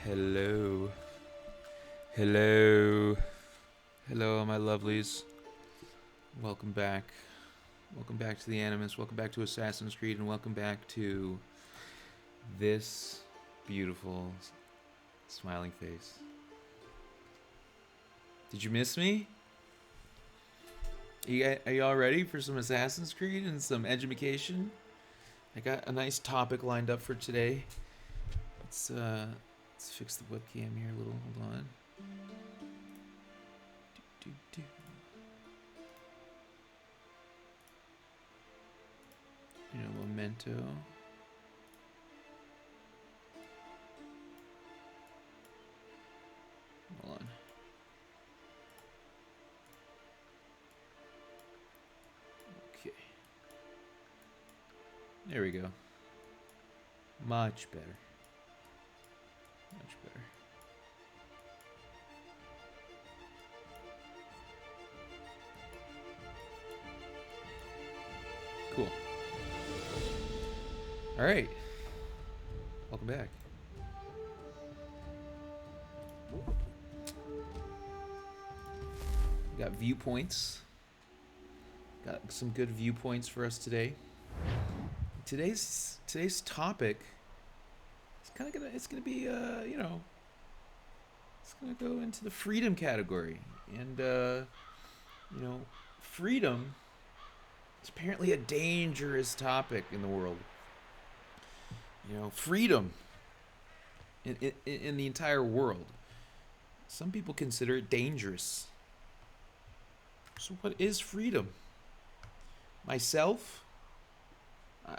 Hello. Hello. Hello, my lovelies. Welcome back. Welcome back to the Animus. Welcome back to Assassin's Creed. And welcome back to this beautiful smiling face. Did you miss me? Are you all ready for some Assassin's Creed and some edumacation? I got a nice topic lined up for today. Let's fix the webcam here a little. Hold on. Memento. Hold on. Okay. There we go. Much better. Much better. Cool. All right. Welcome back. Got viewpoints. Got some good viewpoints for us today. Today's topic is kind of gonna be it's gonna go into the freedom category, and freedom is apparently a dangerous topic in the world. Freedom in the entire world. Some people consider it dangerous. So what is freedom? Myself,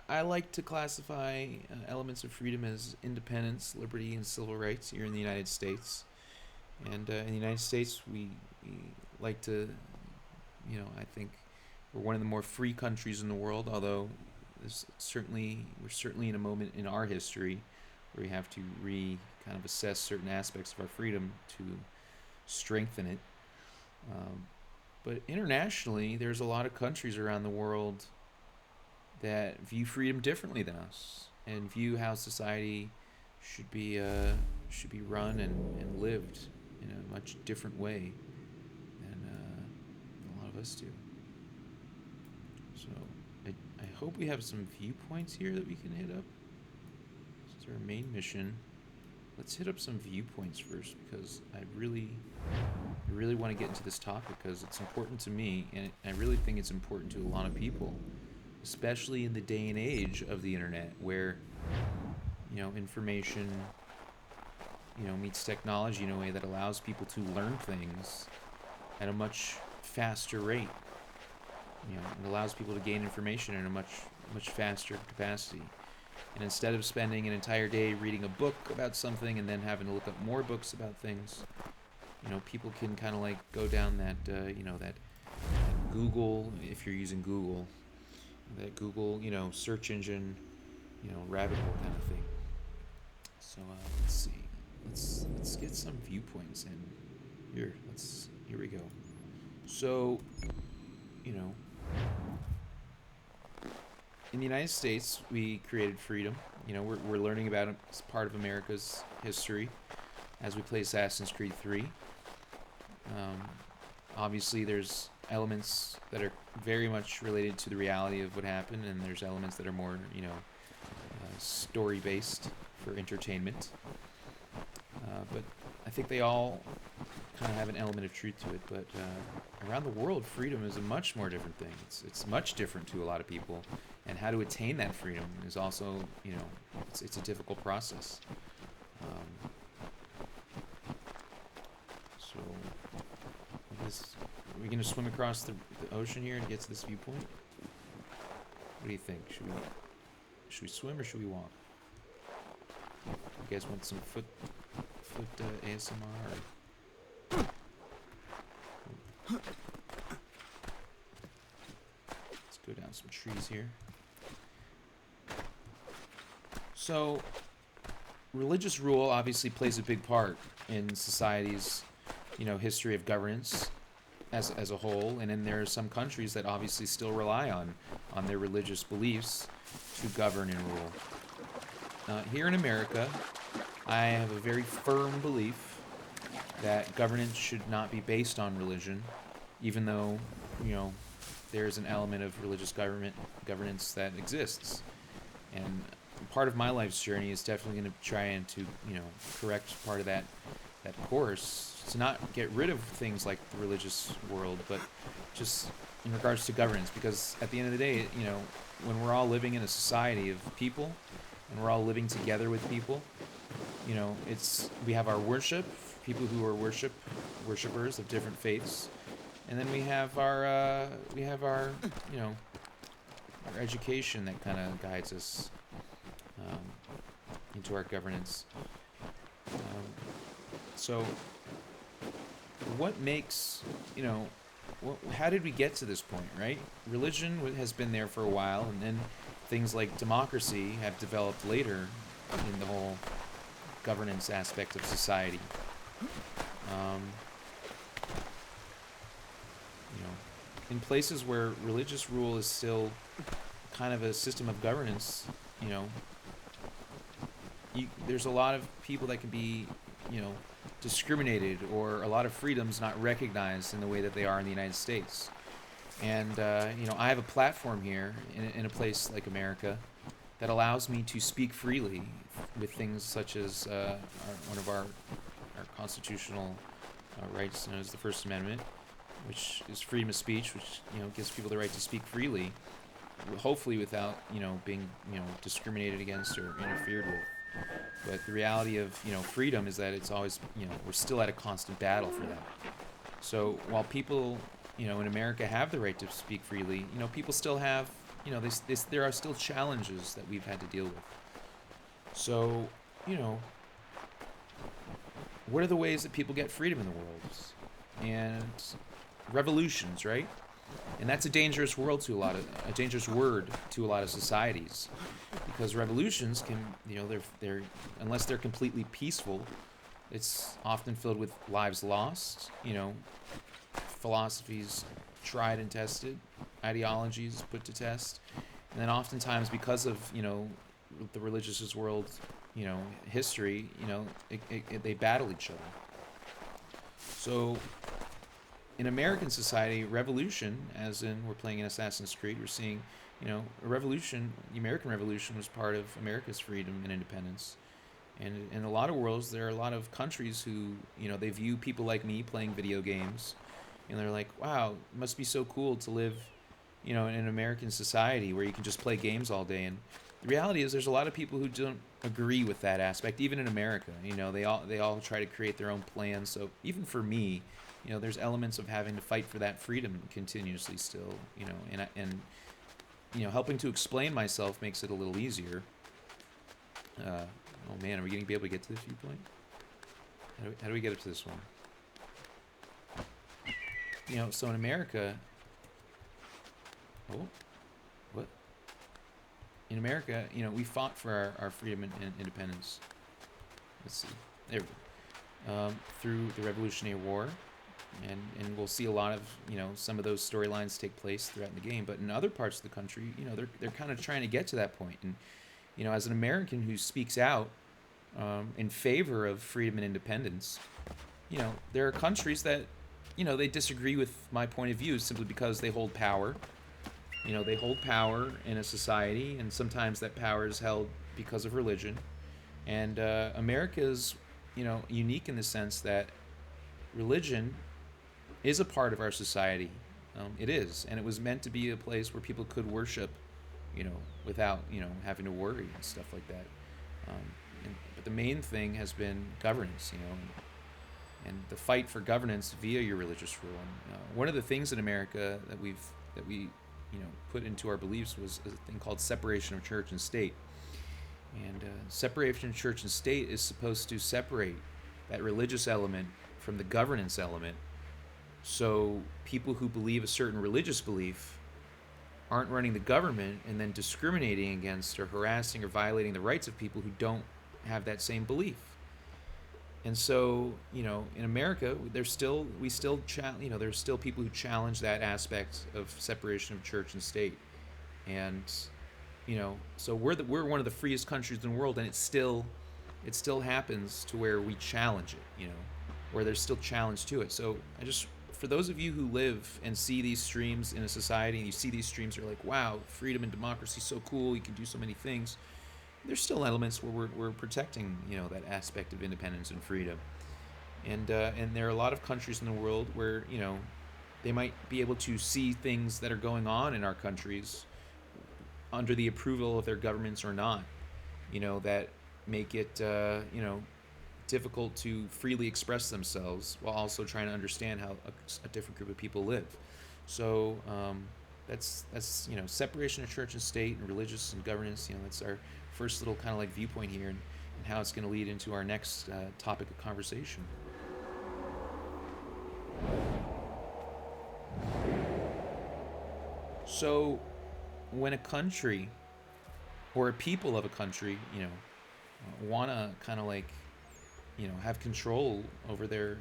I like to classify elements of freedom as independence, liberty, and civil rights here in the United States. And in the United States, we like to, I think we're one of the more free countries in the world, although we're certainly in a moment in our history where we have to kind of assess certain aspects of our freedom to strengthen it. But internationally, there's a lot of countries around the world that view freedom differently than us and view how society should be run and lived in a much different way than a lot of us do. So I hope we have some viewpoints here that we can hit up. This is our main mission. Let's hit up some viewpoints first, because I really want to get into this topic because it's important to me, and I really think it's important to a lot of people, especially in the day and age of the internet, where information meets technology in a way that allows people to learn things at a much faster rate. It allows people to gain information in a much faster capacity. And instead of spending an entire day reading a book about something and then having to look up more books about things, people can kind of like go down that Google, if you're using Google, that Google, search engine, rabbit hole kind of thing. So let's see. Let's get some viewpoints in here. Here we go. So, in the United States, we created freedom. We're learning about it as part of America's history as we play Assassin's Creed 3. Obviously, there's elements that are very much related to the reality of what happened, and there's elements that are more, story-based for entertainment. But I think they all kind of have an element of truth to it. But around the world, freedom is a much more different thing. It's much different to a lot of people, and how to attain that freedom is also, it's a difficult process. So, are we going to swim across the ocean here and get to this viewpoint? What do you think? Should we swim or should we walk? You guys want some foot ASMR? Let's go down some trees here. So, religious rule obviously plays a big part in society's, history of governance as a whole, and then there are some countries that obviously still rely on their religious beliefs to govern and rule. Here in America, I have a very firm belief that governance should not be based on religion, even though, you know, there's an element of religious governance that exists. And part of my life's journey is definitely going to try and to, correct part of that course, to not get rid of things like the religious world, but just in regards to governance, because at the end of the day, when we're all living in a society of people and we're all living together with people, it's we have our worship, people who are worshipers of different faiths, and then we have our you know our education that kind of guides us um, into our governance. Um, so, what makes how did we get to this point, right? Religion has been there for a while, and then things like democracy have developed later in the whole governance aspect of society. Um, you know, in places where religious rule is still kind of a system of governance, you know, there's a lot of people that can be, you know, discriminated, or a lot of freedoms not recognized in the way that they are in the United States. And I have a platform here in a place like America that allows me to speak freely with things such as one of our constitutional rights, known as the First Amendment, which is freedom of speech, which gives people the right to speak freely, hopefully without being discriminated against or interfered with. But the reality of freedom is that it's always we're still at a constant battle for that. So while people in America have the right to speak freely, people still have there are still challenges that we've had to deal with. So what are the ways that people get freedom in the world? And revolutions, right? And that's a dangerous dangerous word to a lot of societies, because revolutions can, they're unless they're completely peaceful, it's often filled with lives lost, philosophies tried and tested, ideologies put to test, and then oftentimes because of the religious world, history, they battle each other. So in American society, revolution, as in we're playing in Assassin's Creed, we're seeing, a revolution. The American Revolution was part of America's freedom and independence. And in a lot of worlds, there are a lot of countries who, they view people like me playing video games, and they're like, wow, it must be so cool to live, in an American society where you can just play games all day. And the reality is, there's a lot of people who don't agree with that aspect, even in America. They all try to create their own plans. So even for me, there's elements of having to fight for that freedom continuously still, and helping to explain myself makes it a little easier. Oh man, are we going to be able to get to this viewpoint? How do we get up to this one? So in America, what? In America, we fought for our freedom and independence. Let's see, there we go. Through the Revolutionary War, and we'll see a lot of some of those storylines take place throughout the game. But in other parts of the country, they're kind of trying to get to that point. And as an American who speaks out in favor of freedom and independence, there are countries that they disagree with my point of view simply because they hold power. They hold power in a society, and sometimes that power is held because of religion. And America is unique in the sense that religion is a part of our society. It is, and it was meant to be a place where people could worship, without having to worry and stuff like that. But the main thing has been governance, and the fight for governance via your religious rule. And one of the things in America that we put into our beliefs was a thing called separation of church and state. And separation of church and state is supposed to separate that religious element from the governance element, so people who believe a certain religious belief aren't running the government and then discriminating against or harassing or violating the rights of people who don't have that same belief. And so, in America, there's still people who challenge that aspect of separation of church and state. And so we're one of the freest countries in the world, and it's still it still happens to where we challenge it, where there's still challenge to it. So for those of you who live and see these streams in a society, and you see these streams, you're like, wow, freedom and democracy, so cool, you can do so many things. There's still elements where we're protecting, that aspect of independence and freedom. And there are a lot of countries in the world where, they might be able to see things that are going on in our countries under the approval of their governments or not, that make it, difficult to freely express themselves while also trying to understand how a different group of people live. So that's separation of church and state and religious and governance. That's our first little kind of like viewpoint here, and how it's going to lead into our next topic of conversation. So when a country or a people of a country, want to kind of like, have control over their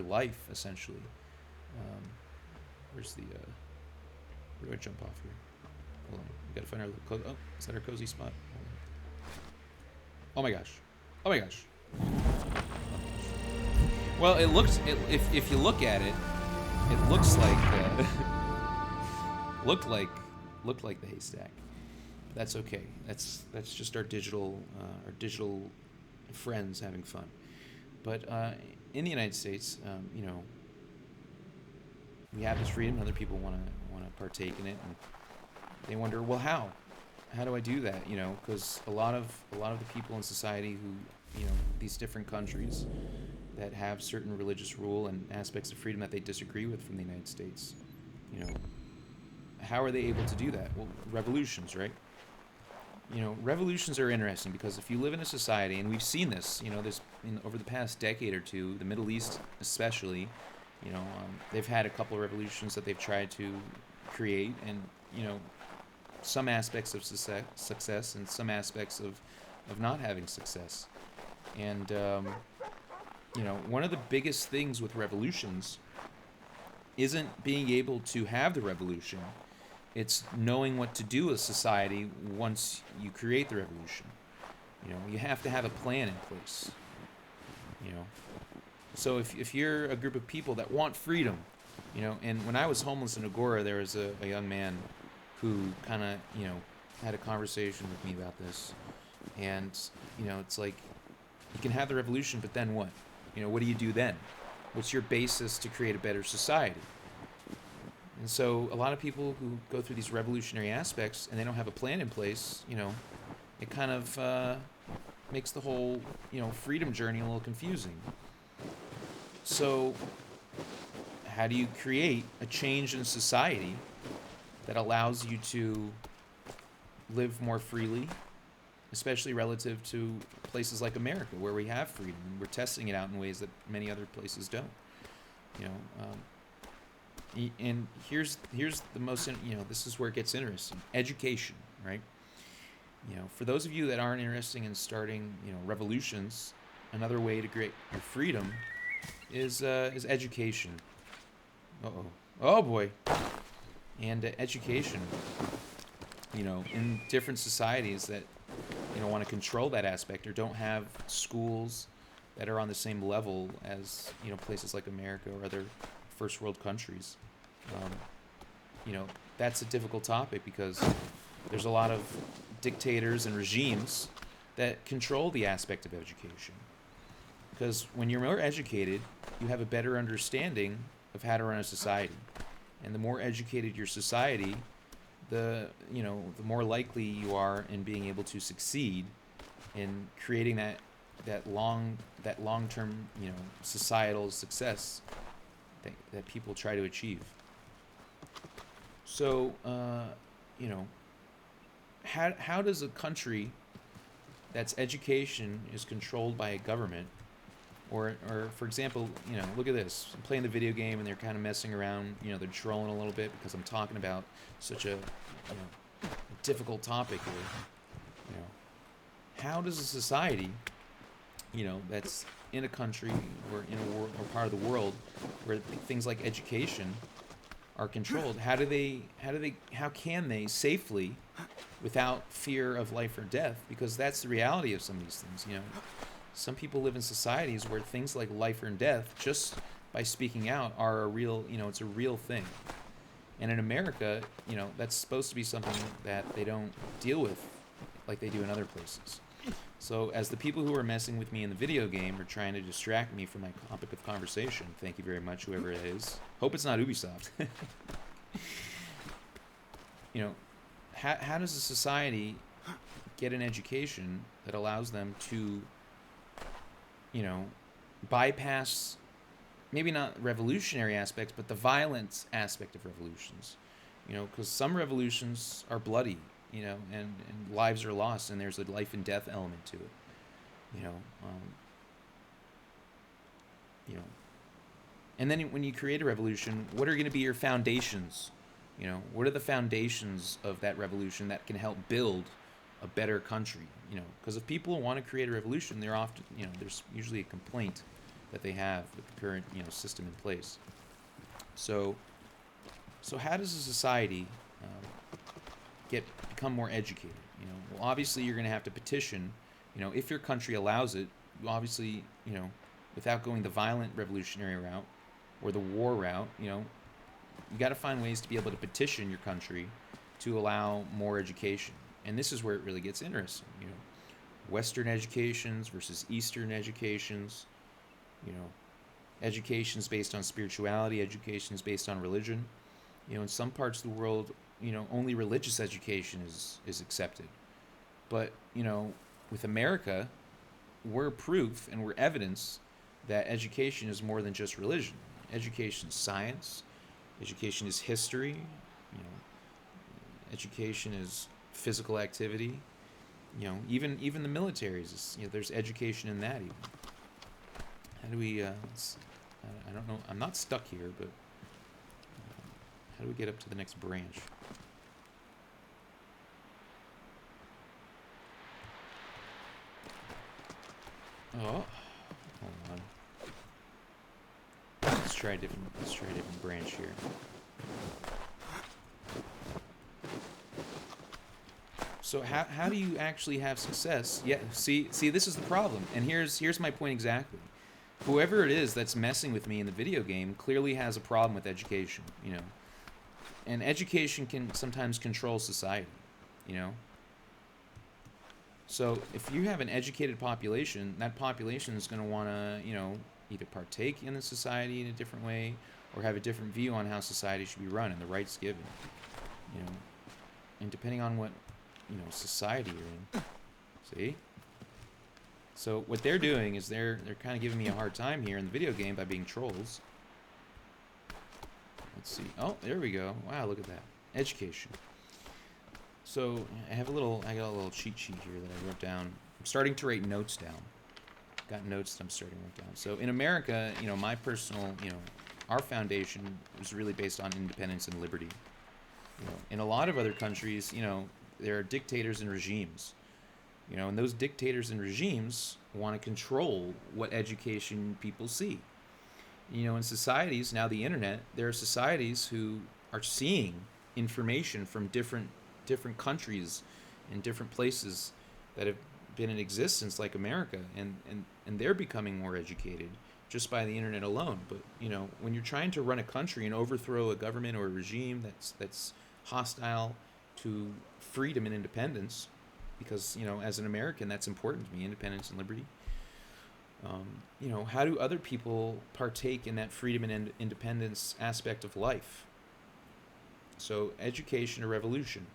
life, essentially. Where's the, where do I jump off here? Hold on, we gotta find our, is that our cozy spot? Oh my gosh. Oh my gosh. Well, it looks, if you look at it, it looks like, looked like the haystack. That's okay. That's just our digital friends having fun. But in the United States, we have this freedom, and other people want to partake in it, and they wonder, well, how do I do that? Because a lot of the people in society who, these different countries that have certain religious rule and aspects of freedom that they disagree with from the United States, how are they able to do that? Well, revolutions, right? Revolutions are interesting because if you live in a society, and we've seen this, over the past decade or two, the Middle East especially, they've had a couple of revolutions that they've tried to create, and, some aspects of success and some aspects of not having success. And, one of the biggest things with revolutions isn't being able to have the revolution. It's knowing what to do with society once you create the revolution. You have to have a plan in place. So if you're a group of people that want freedom, and when I was homeless in Agora, there was a young man who kind of, had a conversation with me about this. And, it's like, you can have the revolution, but then what? What do you do then? What's your basis to create a better society? And so a lot of people who go through these revolutionary aspects and they don't have a plan in place, it kind of makes the whole, freedom journey a little confusing. So how do you create a change in society that allows you to live more freely, especially relative to places like America, where we have freedom and we're testing it out in ways that many other places don't? And here's the most, this is where it gets interesting. Education, right? For those of you that aren't interested in starting, revolutions, another way to create your freedom is education. Oh boy. And education, in different societies that, want to control that aspect or don't have schools that are on the same level as, places like America or other first world countries. That's a difficult topic because there's a lot of dictators and regimes that control the aspect of education. Because when you're more educated, you have a better understanding of how to run a society. And the more educated your society, the more likely you are in being able to succeed in creating that long-term, societal success that people try to achieve. So, how does a country that's education is controlled by a government, or for example, look at this. I'm playing the video game and they're kind of messing around, they're trolling a little bit because I'm talking about such a difficult topic here. How does a society, that's in a country or in a world or part of the world where things like education are controlled, how can they safely without fear of life or death, because that's the reality of some of these things. Some people live in societies where things like life or death, just by speaking out, are a real, it's a real thing. And in America, that's supposed to be something that they don't deal with like they do in other places. So as the people who are messing with me in the video game are trying to distract me from my topic of conversation, thank you very much, whoever it is. Hope it's not Ubisoft. How does a society get an education that allows them to, bypass maybe not revolutionary aspects, but the violence aspect of revolutions? Because some revolutions are bloody, and lives are lost, and there's a life and death element to it. you know, um, you know, and then when you create a revolution, what are going to be your foundations? What are the foundations of that revolution that can help build a better country? Because if people want to create a revolution, they're often, there's usually a complaint that they have with the current, system in place. So how does a society become more educated? Well, obviously you're going to have to petition. If your country allows it, you obviously, without going the violent revolutionary route or the war route, you got to find ways to be able to petition your country to allow more education. And this is where it really gets interesting. Western educations versus Eastern educations. Educations based on spirituality, educations based on religion. In some parts of the world, only religious education is accepted. But, with America, we're proof and we're evidence that education is more than just religion. Education is science. Education is history. Education is physical activity. Even the militaries is, there's education in that even. How do we? I don't know. I'm not stuck here, but how do we get up to the next branch? Oh, hold on. Let's try a different branch here. So how do you actually have success? Yeah, see, this is the problem. And here's my point exactly. Whoever it is that's messing with me in the video game clearly has a problem with education, And education can sometimes control society, So if you have an educated population, that population is going to want to, either partake in the society in a different way or have a different view on how society should be run and the rights given, And depending on what, society you're in. See? So what they're doing is they're kind of giving me a hard time here in the video game by being trolls. Let's see. Oh, there we go. Wow, look at that. Education. So I got a little cheat sheet here that I wrote down. I'm starting to write notes down. Got notes that I'm starting to write down. So in America, my personal, our foundation is really based on independence and liberty. In a lot of other countries, there are dictators and regimes. And those dictators and regimes want to control what education people see. In societies, now the internet, there are societies who are seeing information from different countries and different places that have been in existence, like America, and they're becoming more educated just by the internet alone. But when you're trying to run a country and overthrow a government or a regime that's hostile to freedom and independence, because as an American, that's important to me, independence and liberty. How do other people partake in that freedom and independence aspect of life? So education or revolution.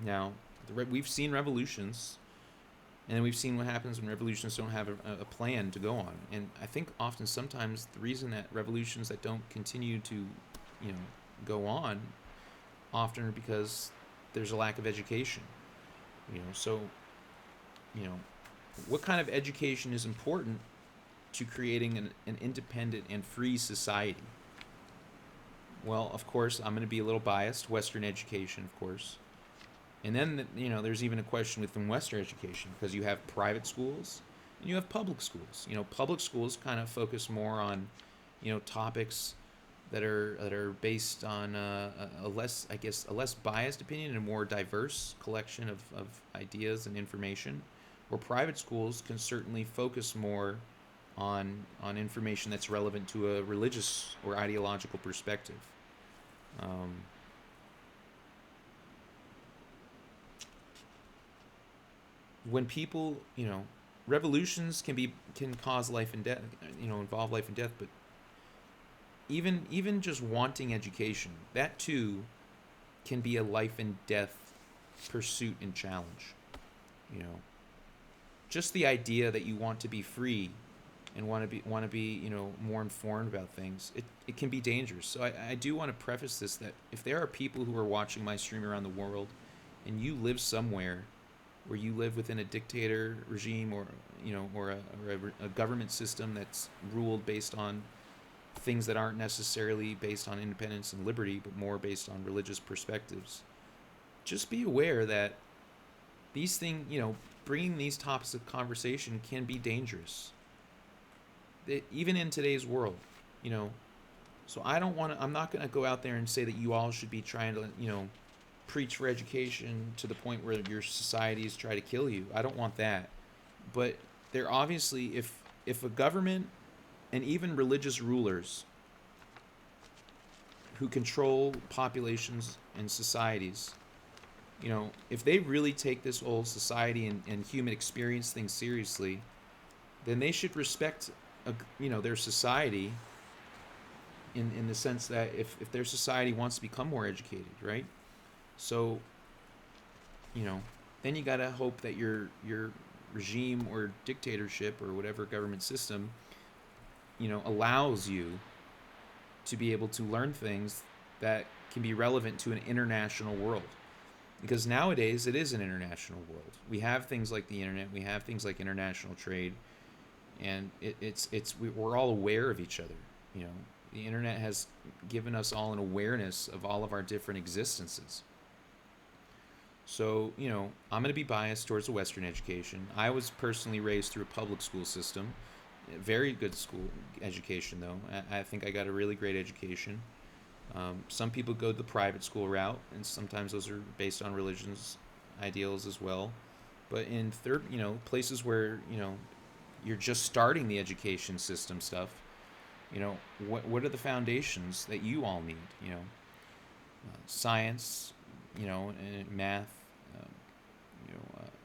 Now, we've seen revolutions, and then we've seen what happens when revolutions don't have a plan to go on. And I think sometimes the reason that revolutions that don't continue to, go on, often are because there's a lack of education. So, what kind of education is important to creating an independent and free society? Well, of course, I'm going to be a little biased. Western education, of course. And then, there's even a question within Western education, because you have private schools and you have public schools. Public schools kind of focus more on, topics that are based on a less, I guess, a less biased opinion and a more diverse collection of ideas and information, where private schools can certainly focus more on information that's relevant to a religious or ideological perspective. Um, when people, revolutions can cause life and death, involve life and death, but even just wanting education, that too can be a life and death pursuit and challenge. You know, just the idea that you want to be free and want to be more informed about things, it can be dangerous. So I do want to preface this, that if there are people who are watching my stream around the world and you live somewhere where you live within a dictator regime, or a government system that's ruled based on things that aren't necessarily based on independence and liberty, but more based on religious perspectives, just be aware that these things, bringing these topics of conversation can be dangerous. Even in today's world, you know. So I'm not going to go out there and say that you all should be trying to, preach for education to the point where your societies try to kill you. I don't want that. But there obviously, if a government and even religious rulers who control populations and societies, if they really take this whole society and human experience thing seriously, then they should respect, their society in the sense that if their society wants to become more educated, right? So, then you gotta hope that your regime or dictatorship or whatever government system, allows you to be able to learn things that can be relevant to an international world. Because nowadays it is an international world. We have things like the internet, we have things like international trade, and we're all aware of each other. The internet has given us all an awareness of all of our different existences. So, I'm going to be biased towards the Western education. I was personally raised through a public school system. Very good school education, though. I think I got a really great education. Some people go the private school route, and sometimes those are based on religion's ideals as well. But in places where, you're just starting the education system stuff, what are the foundations that you all need? Science, and math.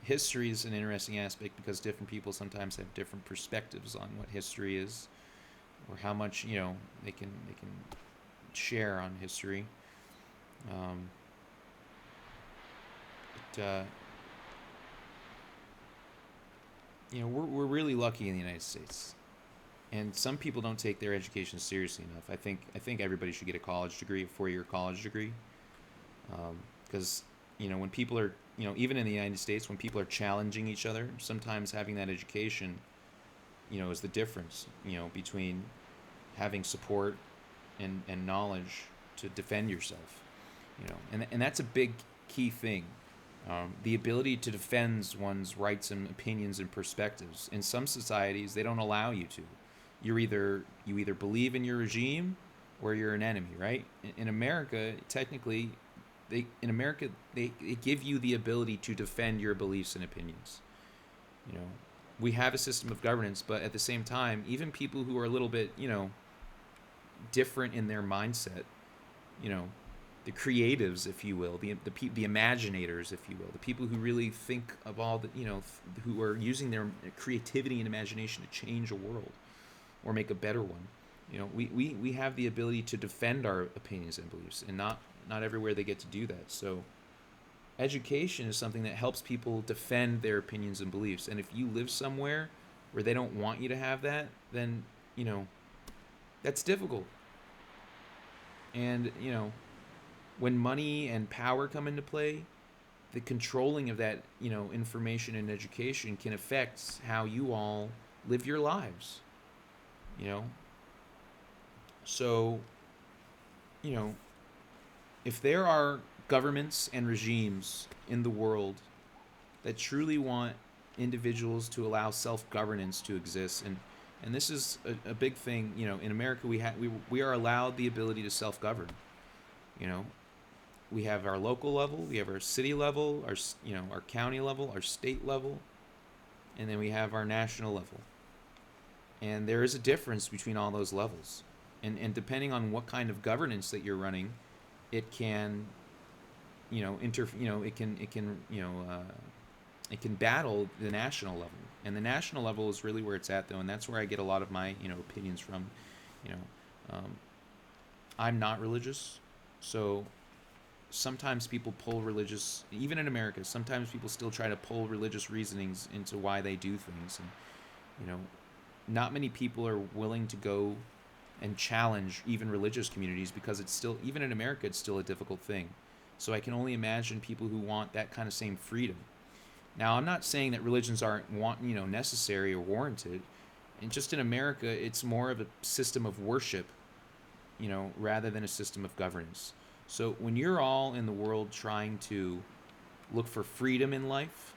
History is an interesting aspect because different people sometimes have different perspectives on what history is, or how much they can share on history. But we're really lucky in the United States, and some people don't take their education seriously enough. I think everybody should get a college degree, a 4-year college degree, because when people are, even in the United States, when people are challenging each other, sometimes having that education, is the difference, between having support and knowledge to defend yourself, and that's a big key thing. The ability to defend one's rights and opinions and perspectives. In some societies, they don't allow you to. You either believe in your regime or you're an enemy, right? In America, technically, they give you the ability to defend your beliefs and opinions. We have a system of governance, but at the same time, even people who are a little bit, different in their mindset, the creatives, if you will, the imaginators, if you will, the people who really think of all the, who are using their creativity and imagination to change a world or make a better one. We have the ability to defend our opinions and beliefs, and not everywhere they get to do that. So education is something that helps people defend their opinions and beliefs. And if you live somewhere where they don't want you to have that, then, that's difficult. And, when money and power come into play, the controlling of that, information and education can affect how you all live your lives. So, if there are governments and regimes in the world that truly want individuals to allow self-governance to exist, and And this is a big thing. In America, we are allowed the ability to self-govern. You know, we have our local level, we have our city level, our county level, our state level, and then we have our national level. And there is a difference between all those levels. And depending on what kind of governance that you're running, it can, it can battle the national level. And the national level is really where it's at, though, and that's where I get a lot of my, opinions from. You know, um, I'm not religious, so sometimes people pull religious, even in America, sometimes people still try to pull religious reasonings into why they do things. And, you know, not many people are willing to go and challenge even religious communities because it's still, even in America, it's still a difficult thing. So I can only imagine people who want that kind of same freedom. Now, I'm not saying that religions aren't necessary or warranted. And just in America, it's more of a system of worship, rather than a system of governance. So when you're all in the world trying to look for freedom in life,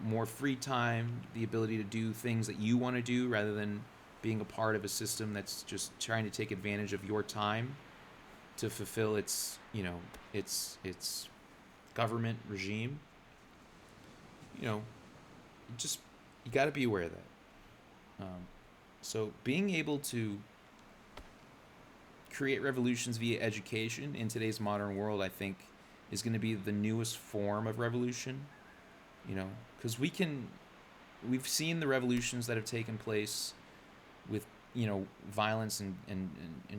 more free time, the ability to do things that you want to do rather than being a part of a system that's just trying to take advantage of your time to fulfill its government regime, you know, just you got to be aware of that. So being able to create revolutions via education in today's modern world, I think, is going to be the newest form of revolution. Because we've seen the revolutions that have taken place with violence and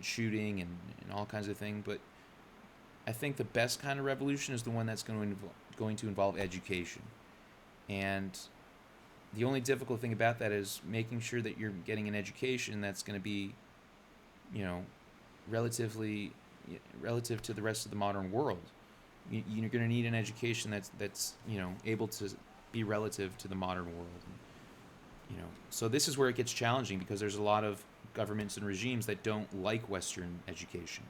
shooting and all kinds of things, but I think the best kind of revolution is the one that's going to involve education. And the only difficult thing about that is making sure that you're getting an education that's going to be, relatively relative to the rest of the modern world. You're going to need an education that's able to be relative to the modern world. So this is where it gets challenging because there's a lot of governments and regimes that don't like Western education.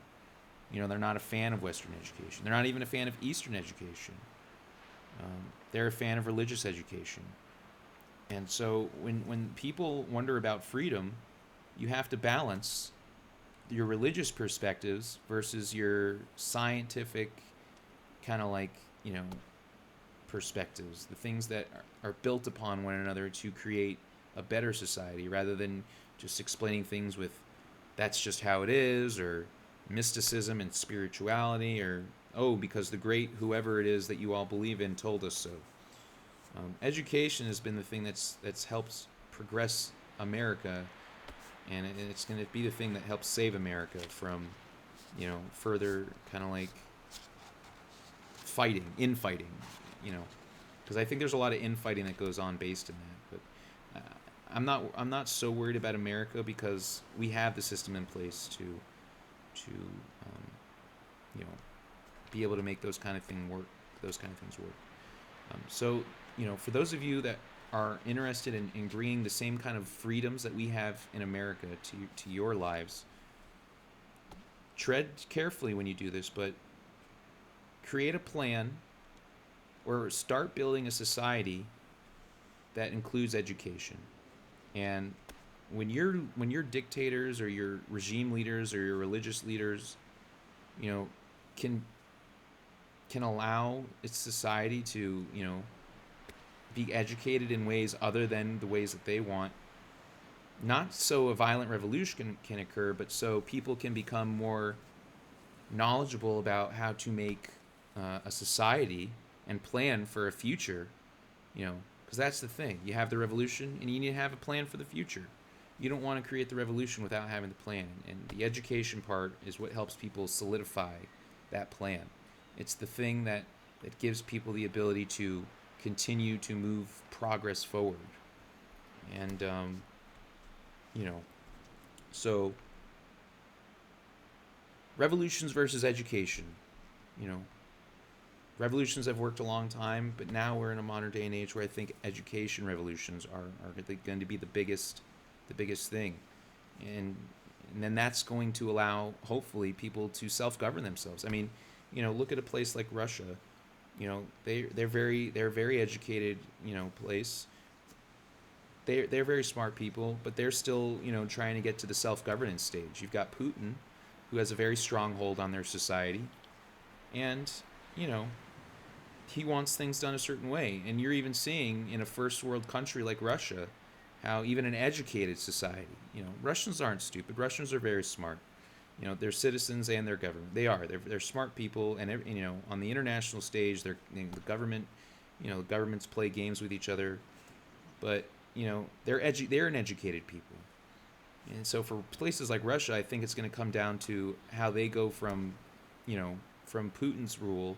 They're not a fan of Western education. They're not even a fan of Eastern education. They're a fan of religious education. And so when people wonder about freedom, you have to balance your religious perspectives versus your scientific kind of perspectives, the things that are built upon one another to create a better society rather than just explaining things with that's just how it is, or mysticism and spirituality, or because the great whoever it is that you all believe in told us so. Education has been the thing that's helped progress America, and it's going to be the thing that helps save America from further kind of infighting, because I think there's a lot of infighting that goes on based in that. But I'm not so worried about America because we have the system in place to be able to make those kind of things work. So for those of you that are interested in bringing the same kind of freedoms that we have in America to your lives, tread carefully when you do this, but create a plan or start building a society that includes education. And when your dictators or your regime leaders or your religious leaders, can allow its society to, be educated in ways other than the ways that they want, not so a violent revolution can occur, but so people can become more knowledgeable about how to make a society and plan for a future, because that's the thing. You have the revolution and you need to have a plan for the future. You don't want to create the revolution without having the plan, and the education part is what helps people solidify that plan. It's the thing that gives people the ability to continue to move progress forward. And so revolutions versus education. Revolutions have worked a long time, but now we're in a modern day and age where I think education revolutions are going to be the biggest thing. And then that's going to allow, hopefully, people to self-govern themselves. I mean, look at a place like Russia. They're a very educated, place. they're very smart people, but they're still, trying to get to the self-governance stage. You've got Putin, who has a very strong hold on their society, and you know he wants things done a certain way. And you're even seeing in a first world country like Russia how even an educated society, Russians aren't stupid. Russians are very smart. Their citizens and their government. They're smart people, and on the international stage, the government, the governments play games with each other, but they're an educated people. And so for places like Russia, I think it's going to come down to how they go from Putin's rule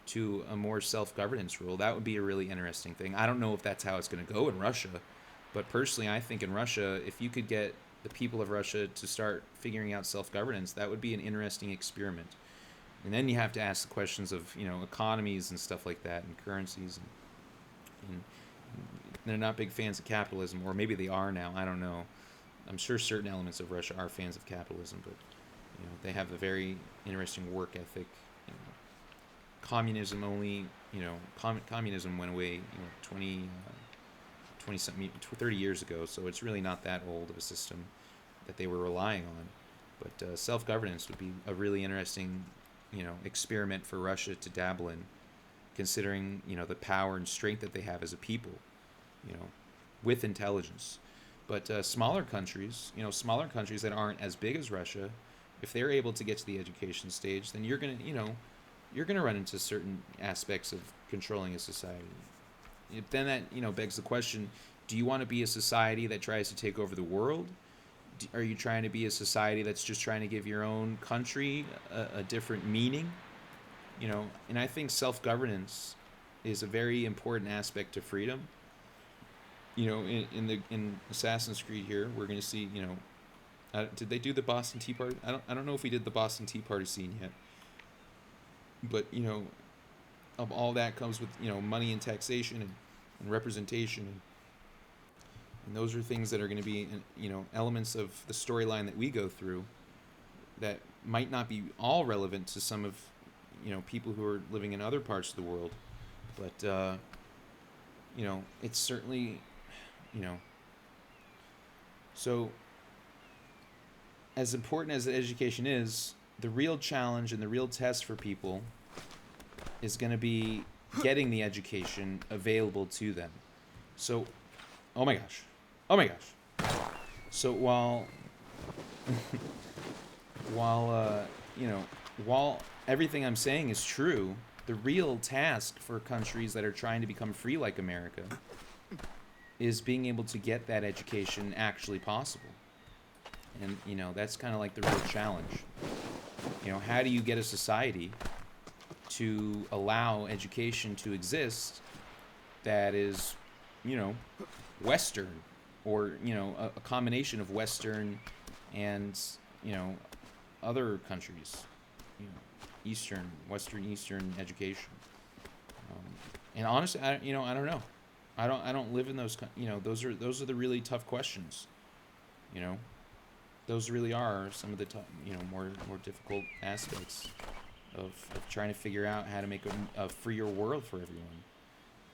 to a more self-governance rule. That would be a really interesting thing. I don't know if that's how it's going to go in Russia, but personally, I think in Russia, if you could get the people of Russia to start figuring out self-governance, that would be an interesting experiment. And then you have to ask the questions of economies and stuff like that, and currencies, and they're not big fans of capitalism, or maybe they are now. I don't know. I'm sure certain elements of Russia are fans of capitalism, but they have a very interesting work ethic. Communism only, communism went away, 20 something, 30 years ago, so it's really not that old of a system that they were relying on. But self-governance would be a really interesting, experiment for Russia to dabble in, considering, the power and strength that they have as a people, with intelligence. But smaller countries that aren't as big as Russia, if they're able to get to the education stage, then you're gonna run into certain aspects of controlling a society. Then that begs the question: do you want to be a society that tries to take over the world? Are you trying to be a society that's just trying to give your own country a different meaning? And I think self-governance is a very important aspect to freedom. In Assassin's Creed here, we're going to see, did they do the Boston Tea Party? I don't know if we did the Boston Tea Party scene yet. But, of all that comes with, money and taxation and representation. And those are things that are going to be, elements of the storyline that we go through that might not be all relevant to some of, people who are living in other parts of the world. But, it's certainly, so as important as education is, the real challenge and the real test for people is going to be getting the education available to them. So, oh my gosh. So while while everything I'm saying is true, the real task for countries that are trying to become free like America is being able to get that education actually possible. And, that's kind of like the real challenge. How do you get a society to allow education to exist that is, Western, or, a combination of Western and, other countries, Western, Eastern education. And honestly, I don't know. I don't live in those, those are the really tough questions, Those really are some of the more difficult aspects of trying to figure out how to make a freer world for everyone.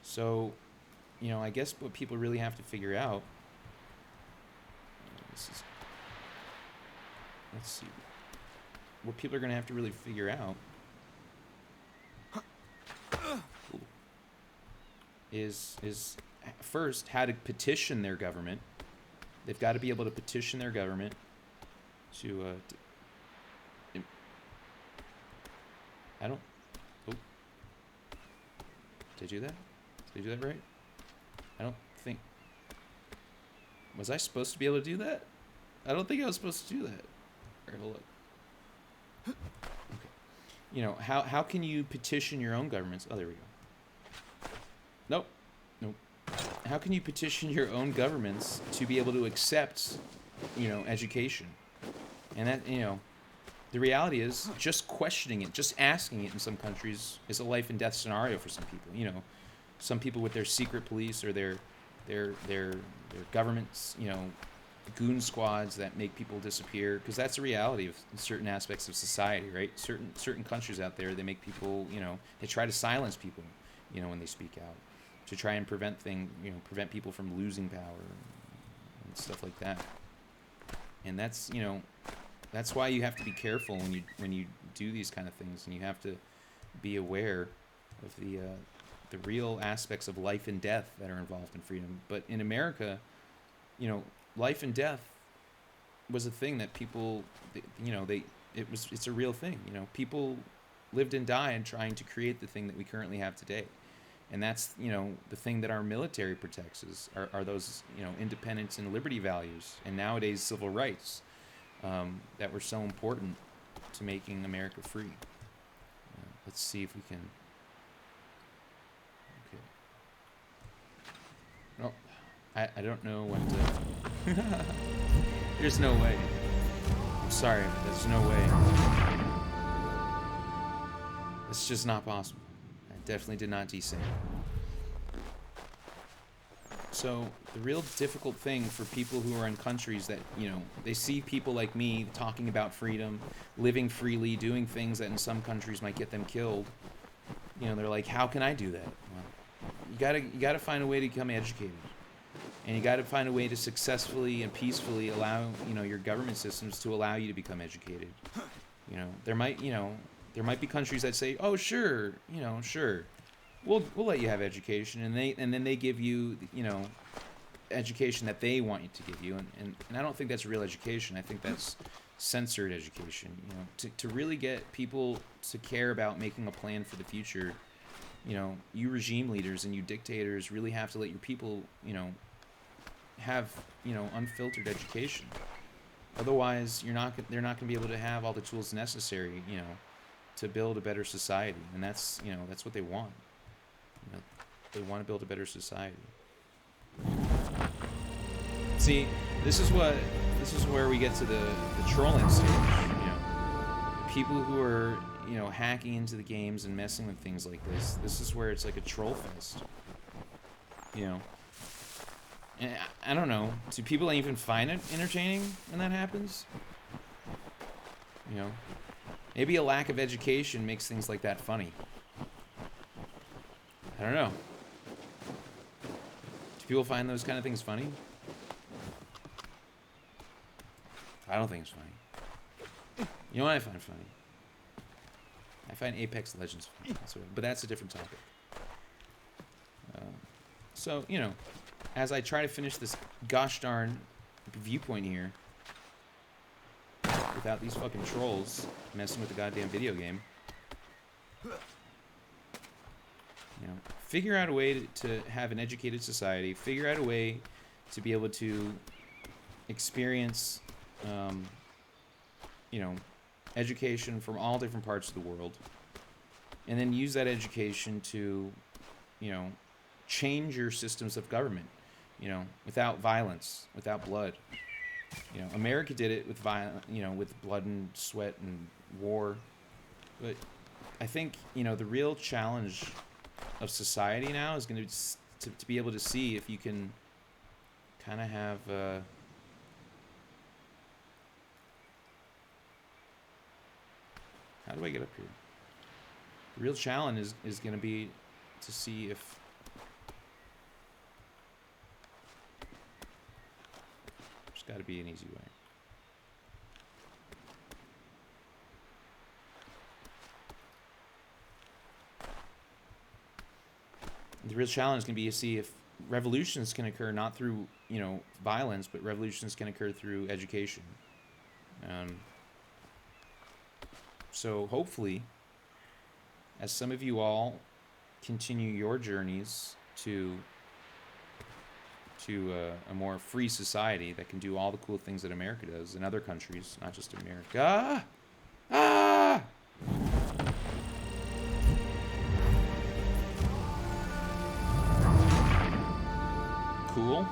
So, I guess what people really have to figure out. Let's see. What people are going to have to really figure out is first how to petition their government. They've got to be able to petition their government to I don't. Oh, did I do that? Did I do that right? I don't think. Was I supposed to be able to do that? I don't think I was supposed to do that. All right, hold up. Okay. How can you petition your own governments? Oh, there we go. Nope. How can you petition your own governments to be able to accept, education? And that, the reality is just questioning it, just asking it in some countries is a life and death scenario for some people. Some people with their secret police or their government's, goon squads that make people disappear, because that's a reality of certain aspects of society, right? Certain countries out there, they make people, they try to silence people, when they speak out, to try and prevent people from losing power, and stuff like that. And that's, you know, that's why you have to be careful when you do these kind of things, and you have to be aware of the real aspects of life and death that are involved in freedom. But in America, you know, life and death was a thing that people, you know, it's a real thing. You know, people lived and died trying to create the thing that we currently have today. And that's, you know, the thing that our military protects are those, you know, independence and liberty values, and nowadays civil rights, that were so important to making America free. Let's see if we can. Okay. No, I don't know what to. There's no way. I'm sorry, there's no way. It's just not possible. I definitely did not desync. So the real difficult thing for people who are in countries that, you know, they see people like me talking about freedom, living freely, doing things that in some countries might get them killed. You know, they're like, how can I do that? Well, you gotta find a way to become educated, and you gotta find a way to successfully and peacefully allow, you know, your government systems to allow you to become educated. You know, there might be countries that say, oh sure, you know, sure, we'll let you have education, and then they give you, you know, education that they want you to give you, and I don't think that's real education. I think that's censored education. You know, to really get people to care about making a plan for the future, you know, you regime leaders and you dictators really have to let your people, you know, have, you know, unfiltered education. Otherwise, they're not going to be able to have all the tools necessary, you know, to build a better society, and that's, you know, that's what they want. You know, they want to build a better society. See, this is where we get to the trolling stage. You know, people who are, you know, hacking into the games and messing with things like this. This is where it's like a troll fest. You know, and I don't know. Do people even find it entertaining when that happens? You know, maybe a lack of education makes things like that funny. I don't know. Do people find those kind of things funny? I don't think it's funny. You know what I find funny? I find Apex Legends funny. But that's a different topic. So, you know, as I try to finish this gosh darn viewpoint here, without these fucking trolls messing with the goddamn video game, you know, figure out a way to have an educated society, figure out a way to be able to experience, you know, education from all different parts of the world, and then use that education to, you know, change your systems of government, you know, without violence, without blood. You know, America did it with with blood and sweat and war. But I think, you know, the real challenge of society now is going to be able to see if you can kind of have how do I get up here? The real challenge is going to be to see if there's got to be an easy way. The real challenge is going to be to see if revolutions can occur not through, you know, violence, but revolutions can occur through education. So hopefully, as some of you all continue your journeys to a more free society that can do all the cool things that America does in other countries, not just America. Cool.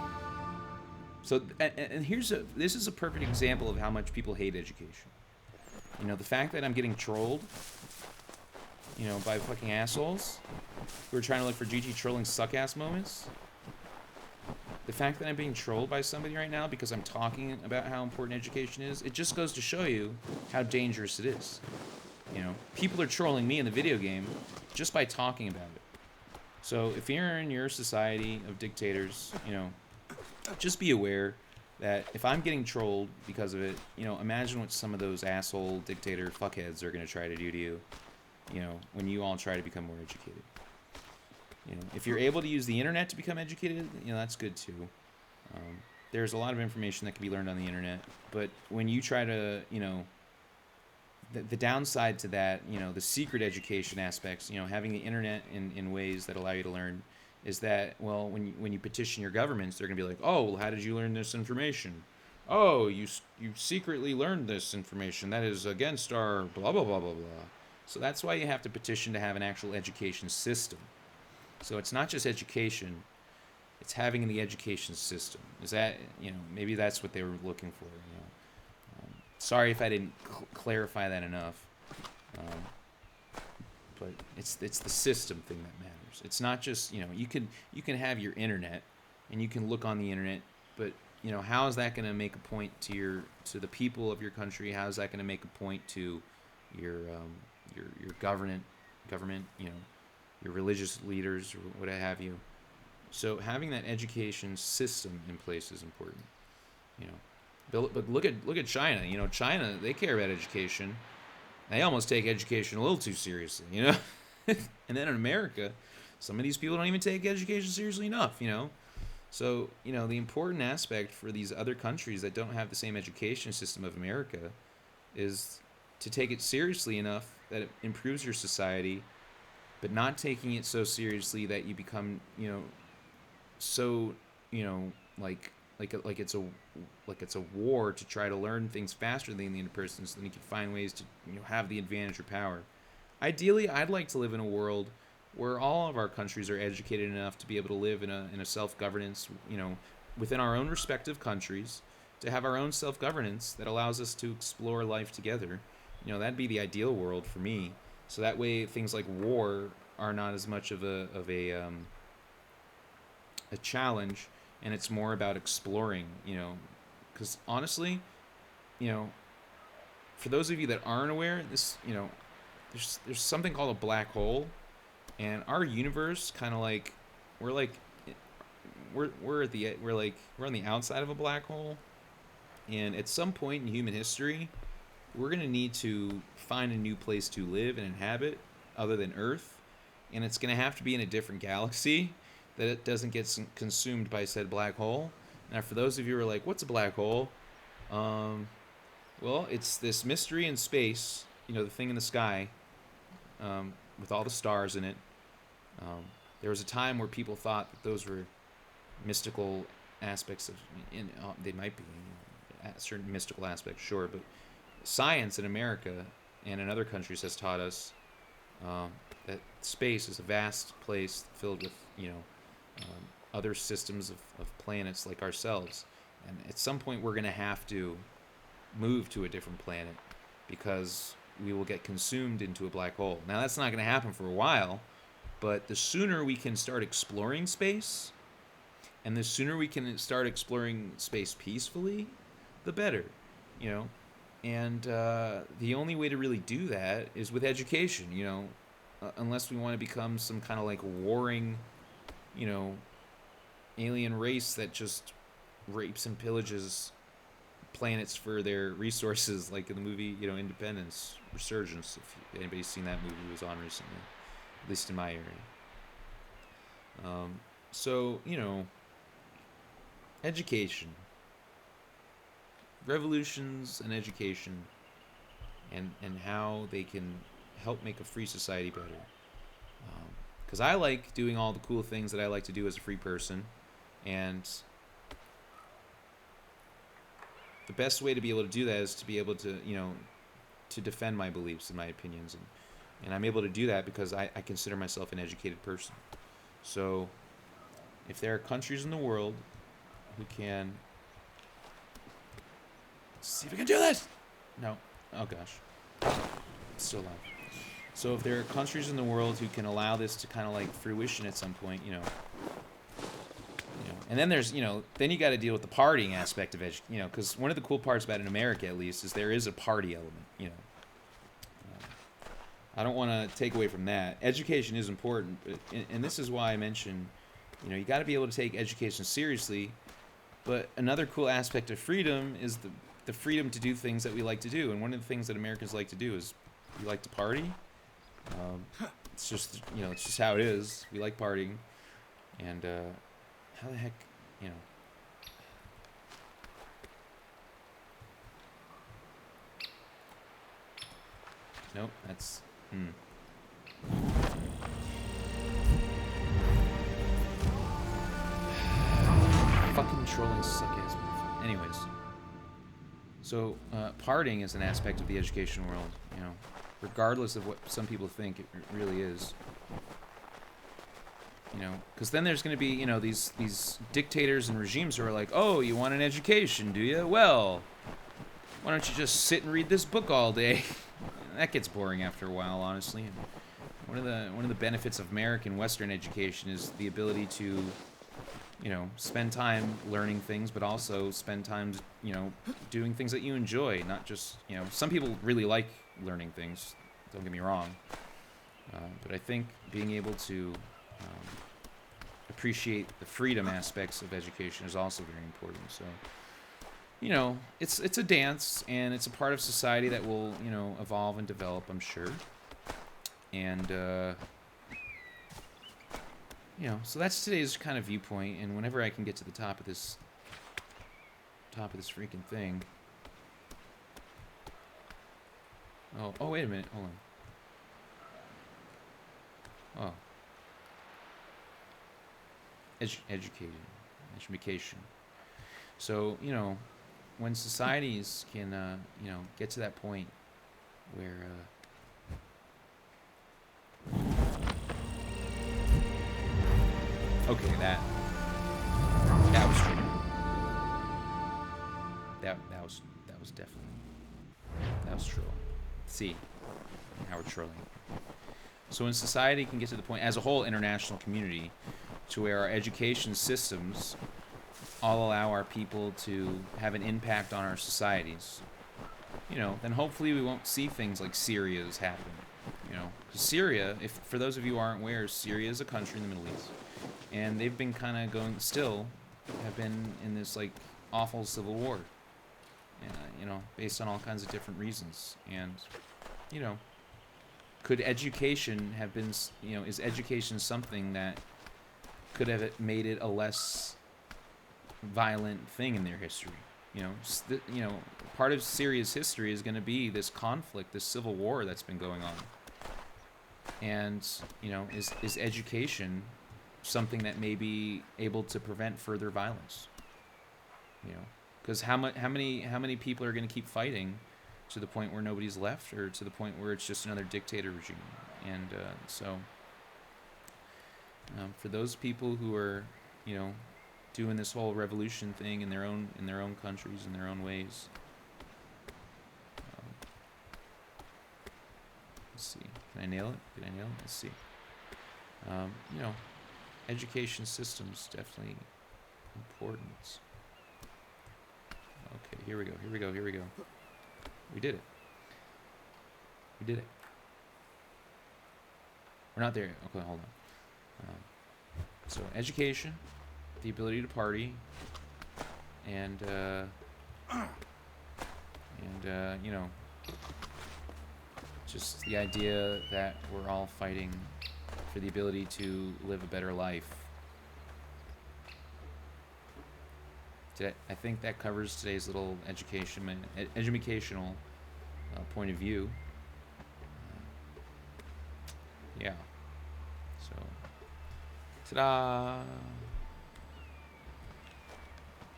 So, and this is a perfect example of how much people hate education. You know, the fact that I'm getting trolled, you know, by fucking assholes who are trying to look for GG trolling suck-ass moments. The fact that I'm being trolled by somebody right now because I'm talking about how important education is, it just goes to show you how dangerous it is. You know, people are trolling me in the video game just by talking about it. So if you're in your society of dictators, you know, just be aware that if I'm getting trolled because of it, imagine what some of those asshole dictator fuckheads are going to try to do to you, when you all try to become more educated. If you're able to use the internet to become educated, that's good too. There's a lot of information that can be learned on the internet, but when you try to, the downside to that, the secret education aspects, having the internet in ways that allow you to learn, is that, well, when you petition your governments, they're going to be like, oh, well, how did you learn this information? Oh, you secretly learned this information. That is against our blah, blah, blah, blah, blah. So that's why you have to petition to have an actual education system. So it's not just education, it's having the education system. Is that, maybe that's what they were looking for. Sorry if I didn't clarify that enough. But it's the system thing that matters. It's not just, you can have your internet and you can look on the internet, but how is that going to make a point to the people of your country? How is that going to make a point to your government, your religious leaders or what have you? So having that education system in place is important. But look at China. China, they care about education. They almost take education a little too seriously, And then in America, some of these people don't even take education seriously enough, So, the important aspect for these other countries that don't have the same education system of America is to take it seriously enough that it improves your society, but not taking it so seriously that you become, so, like it's a war to try to learn things faster than the other person, so then you can find ways to have the advantage or power. Ideally, I'd like to live in a world where all of our countries are educated enough to be able to live in a self-governance, within our own respective countries, to have our own self-governance that allows us to explore life together. That'd be the ideal world for me. So that way, things like war are not as much of a challenge, and it's more about exploring, because honestly, for those of you that aren't aware, this, there's something called a black hole, and our universe kind of like, we're on the outside of a black hole, and at some point in human history, we're going to need to find a new place to live and inhabit other than Earth, and it's going to have to be in a different galaxy that it doesn't get consumed by said black hole. Now, for those of you who are like, what's a black hole? Well, it's this mystery in space, the thing in the sky, with all the stars in it. There was a time where people thought that those were mystical aspects of, they might be, certain mystical aspects, sure, but science in America and in other countries has taught us that space is a vast place filled with, other systems of planets like ourselves. And at some point, we're going to have to move to a different planet because we will get consumed into a black hole. Now, that's not going to happen for a while, but the sooner we can start exploring space, and the sooner we can start exploring space peacefully, the better, And the only way to really do that is with education, unless we want to become some kind of like warring, alien race that just rapes and pillages planets for their resources, like in the movie, Independence, Resurgence, if anybody's seen that movie, it was on recently, at least in my area. So, education. Revolutions and education, and how they can help make a free society better. Because I like doing all the cool things that I like to do as a free person, and the best way to be able to do that is to be able to, to defend my beliefs and my opinions, and I'm able to do that because I consider myself an educated person. So, if there are countries in the world who can... Let's see if we can do this! No. Oh, gosh. It's still alive. So if there are countries in the world who can allow this to kind of like fruition at some point, and then there's, then you got to deal with the partying aspect of it, because one of the cool parts about it in America, at least, is there is a party element, I don't want to take away from that. Education is important, but, and this is why I mentioned, you got to be able to take education seriously, But another cool aspect of freedom is the freedom to do things that we like to do. And one of the things that Americans like to do is we like to party. It's just, it's just how it is. We like partying. And how the heck, you know. Nope, that's, Fucking trolling suck ass. Anyways. So, partying is an aspect of the education world, regardless of what some people think, it really is. Because then there's going to be, these dictators and regimes who are like, oh, you want an education, do you? Well, why don't you just sit and read this book all day? That gets boring after a while, honestly. And one of the benefits of American Western education is the ability to, spend time learning things, but also spend time, doing things that you enjoy. Not just, some people really like learning things. Don't get me wrong. But I think being able to appreciate the freedom aspects of education is also very important. So, it's a dance, and it's a part of society that will, evolve and develop, I'm sure. And, so that's today's kind of viewpoint, and whenever I can get to the top of this freaking thing. Oh, wait a minute, hold on. Oh. Education. So, when societies can, get to that point where, okay, that was true. That was true. See, how we're trolling. So when society can get to the point, as a whole international community, to where our education systems all allow our people to have an impact on our societies, then hopefully we won't see things like Syria's happen. Syria, if for those of you who aren't aware, Syria is a country in the Middle East, and they've been kind of have been in this like awful civil war, based on all kinds of different reasons. And, could education have been, is education something that could have made it a less violent thing in their history? Part of Syria's history is going to be this conflict, this civil war that's been going on. And, is education something that may be able to prevent further violence? Because how many people are going to keep fighting to the point where nobody's left, or to the point where it's just another dictator regime? And for those people who are, doing this whole revolution thing in their own countries, in their own ways. Let's see. Can I nail it? Let's see. Education systems definitely important. Okay, here we go. We did it. We're not there. Okay, hold on. So education, the ability to party, and just the idea that we're all fighting for the ability to live a better life. I think that covers today's little educational point of view. Yeah. So, ta-da!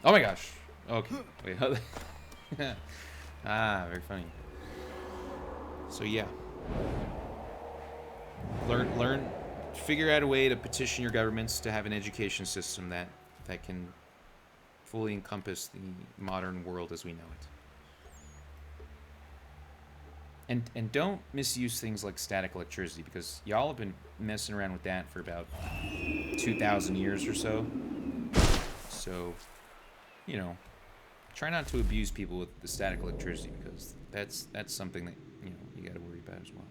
Oh my gosh. Okay. Wait. Very funny. So yeah. Learn. Figure out a way to petition your governments to have an education system that can fully encompass the modern world as we know it. And don't misuse things like static electricity, because y'all have been messing around with that for about 2,000 years or so. So, try not to abuse people with the static electricity, because that's something that you got to worry about as well.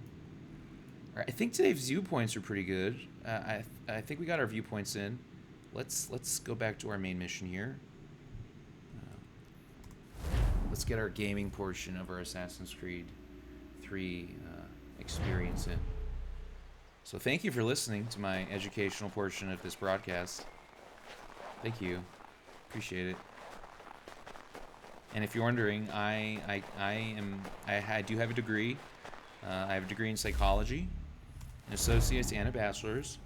All right, I think today's viewpoints are pretty good. I think we got our viewpoints in. Let's go back to our main mission here. let's get our gaming portion of our Assassin's Creed 3 experience in. So thank you for listening to my educational portion of this broadcast. Thank you. Appreciate it. And if you're wondering, I do have a degree. I have a degree in psychology, an associate's and a bachelor's.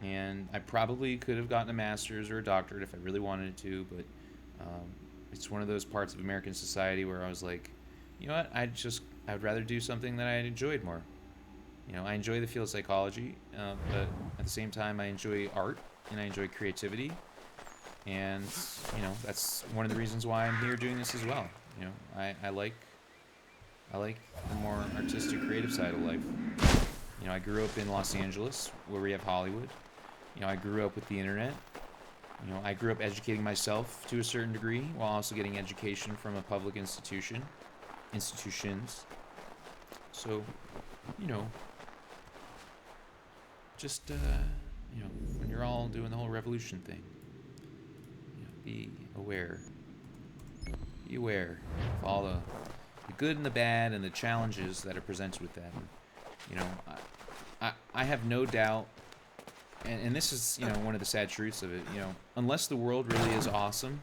And I probably could have gotten a master's or a doctorate if I really wanted to, but it's one of those parts of American society where I was like, you know what, I'd rather do something that I enjoyed more. You know, I enjoy the field of psychology, but at the same time, I enjoy art and I enjoy creativity, and you know, that's one of the reasons why I'm here doing this as well. You know, I like the more artistic, creative side of life. You know, I grew up in Los Angeles, where we have Hollywood. You know, I grew up with the internet. You know, I grew up educating myself to a certain degree while also getting education from a public institutions. So, you know, just, you know, when you're all doing the whole revolution thing, you know, be aware. Be aware of all the good and the bad and the challenges that are presented with that. You know, I have no doubt, and this is, you know, one of the sad truths of it, you know, unless the world really is awesome,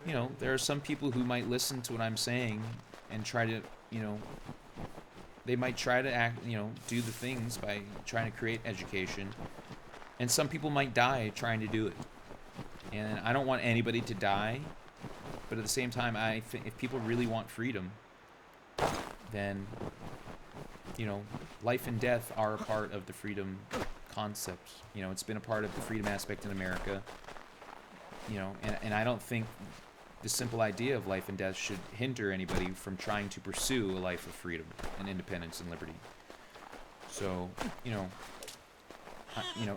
you know, there are some people who might listen to what I'm saying and try to, you know, they might try to act, you know, do the things by trying to create education, and some people might die trying to do it. And I don't want anybody to die, but at the same time, I think if people really want freedom, then, you know, life and death are a part of the freedom concept. You know, it's been a part of the freedom aspect in America. You know, and I don't think the simple idea of life and death should hinder anybody from trying to pursue a life of freedom and independence and liberty. So, you know,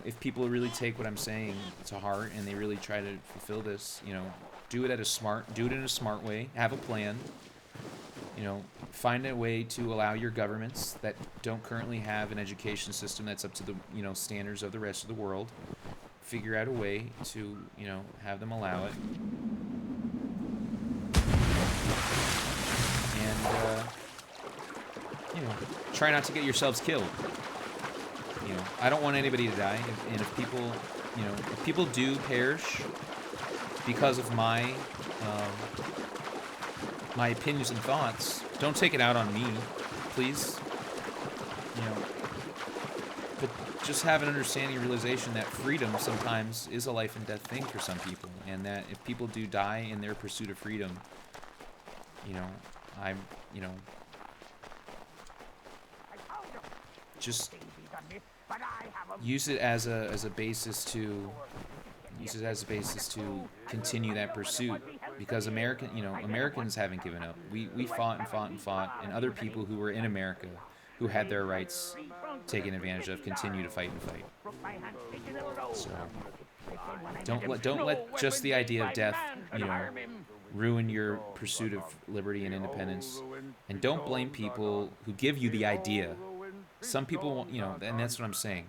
if people really take what I'm saying to heart and they really try to fulfill this, you know, do it in a smart way, have a plan. You know, find a way to allow your governments that don't currently have an education system that's up to the, you know, standards of the rest of the world. Figure out a way to, you know, have them allow it. And, you know, try not to get yourselves killed. You know, I don't want anybody to die. And if people, you know, if people do perish because of my opinions and thoughts, don't take it out on me, please. You know, but just have an understanding and realization that freedom sometimes is a life and death thing for some people, and that if people do die in their pursuit of freedom, you know, just use it as a basis to continue that pursuit, because Americans haven't given up. We fought and fought and fought, and other people who were in America who had their rights taken advantage of continue to fight and fight. So don't let just the idea of death, you know, ruin your pursuit of liberty and independence, and don't blame people who give you the idea. Some people, you know, and that's what I'm saying.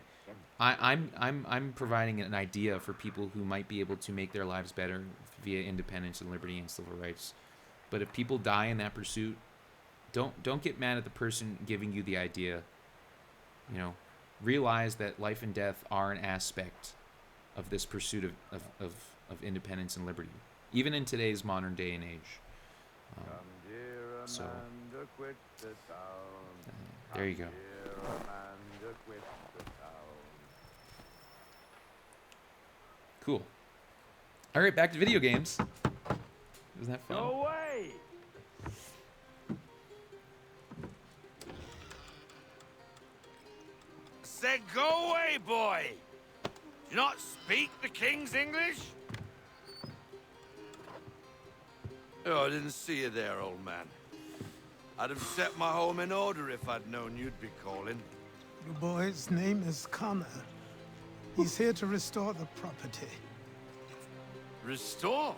I'm providing an idea for people who might be able to make their lives better via independence and liberty and civil rights. But if people die in that pursuit, don't get mad at the person giving you the idea. You know, realize that life and death are an aspect of this pursuit of independence and liberty, even in today's modern day and age. So there you go. Cool. All right, back to video games. Isn't that fun? No way! Said go away, boy! Do you not speak the King's English? Oh, I didn't see you there, old man. I'd have set my home in order if I'd known you'd be calling. The boy's name is Connor. He's here to restore the property. Restore?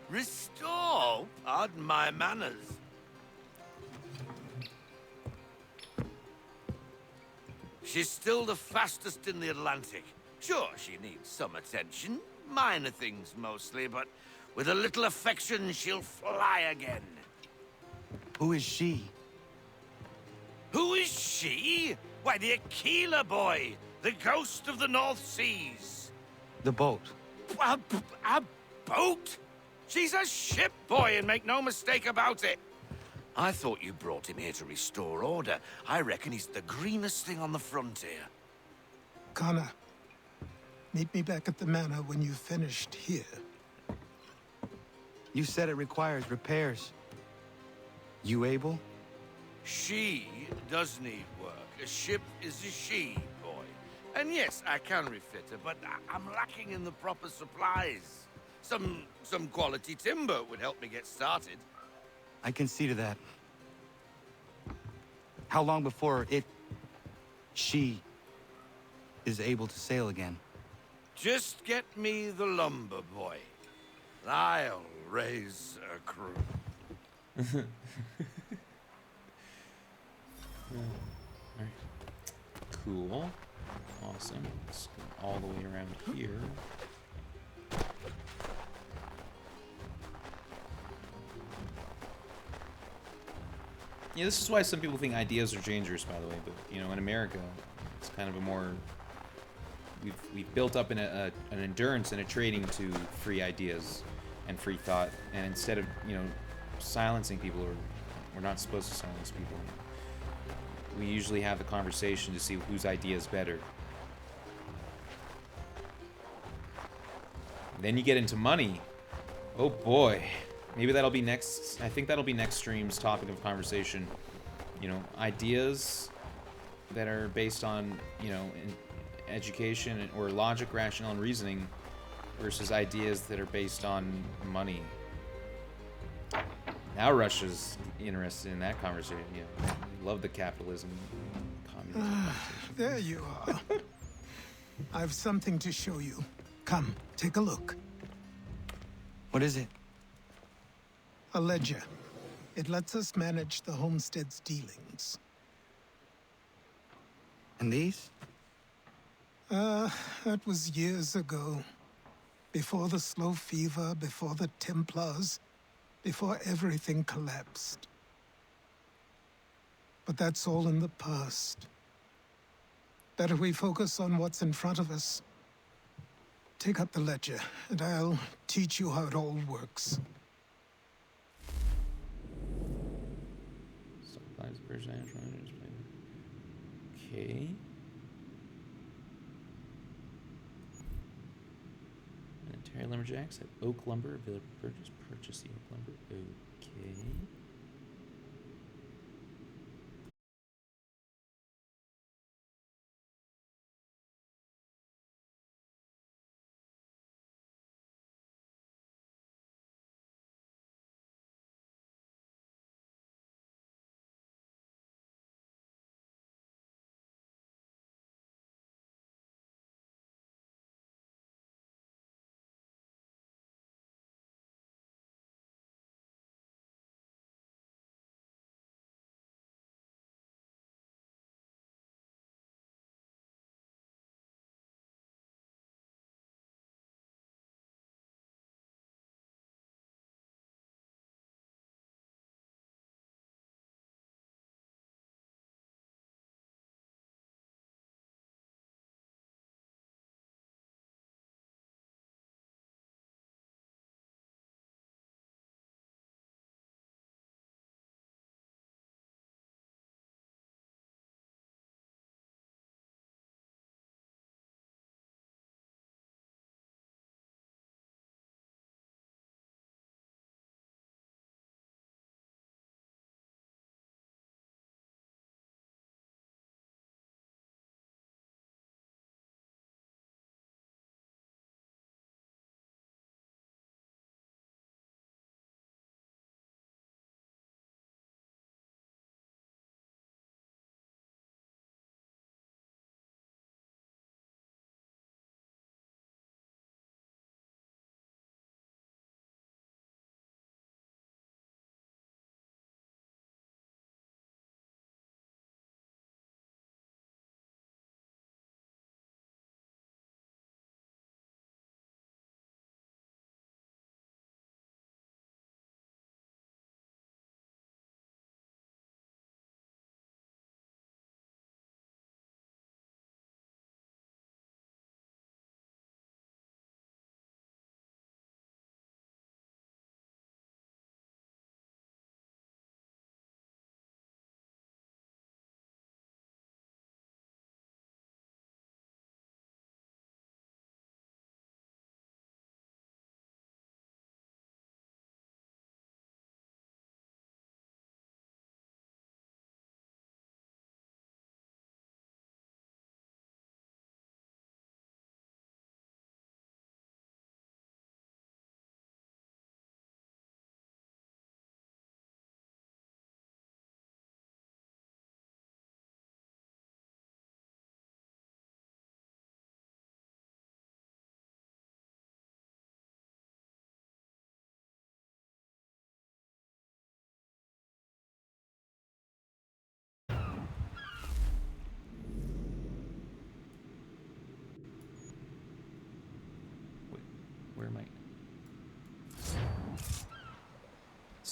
Restore? Pardon my manners. She's still the fastest in the Atlantic. Sure, she needs some attention. Minor things mostly, but with a little affection, she'll fly again. Who is she? Who is she? Why, the Aquila boy, the ghost of the North Seas. The boat. A boat? She's a ship boy, and make no mistake about it. I thought you brought him here to restore order. I reckon he's the greenest thing on the frontier. Connor, meet me back at the manor when you've finished here. You said it requires repairs. You able? She does need work. A ship is a she, boy. And yes, I can refit her, but I'm lacking in the proper supplies. Some quality timber would help me get started. I can see to that. How long before she is able to sail again? Just get me the lumber, boy. I'll raise a crew. Alright. Cool. Awesome. Let's go all the way around here. Yeah, this is why some people think ideas are dangerous, by the way. But you know, in America, it's kind of a more we've built up an endurance and a training to free ideas and free thought. And instead of silencing people, or we're not supposed to silence people, we usually have the conversation to see whose idea is better. Then you get into money. Oh boy. Maybe that'll be next. I think that'll be next stream's topic of conversation. Ideas that are based on, education or logic, rationale, and reasoning versus ideas that are based on money. Now Russia's interested in that conversation. Love the capitalism, communism conversation. There you are. I've something to show you. Come, take a look. What is it? A ledger. It lets us manage the homestead's dealings. And these? That was years ago. Before the slow fever, before the Templars, before everything collapsed. But that's all in the past. Better we focus on what's in front of us. Take up the ledger, and I'll teach you how it all works. Okay. Terry Lumberjacks at Oak Lumber, available to purchase the Oak Lumber. Okay.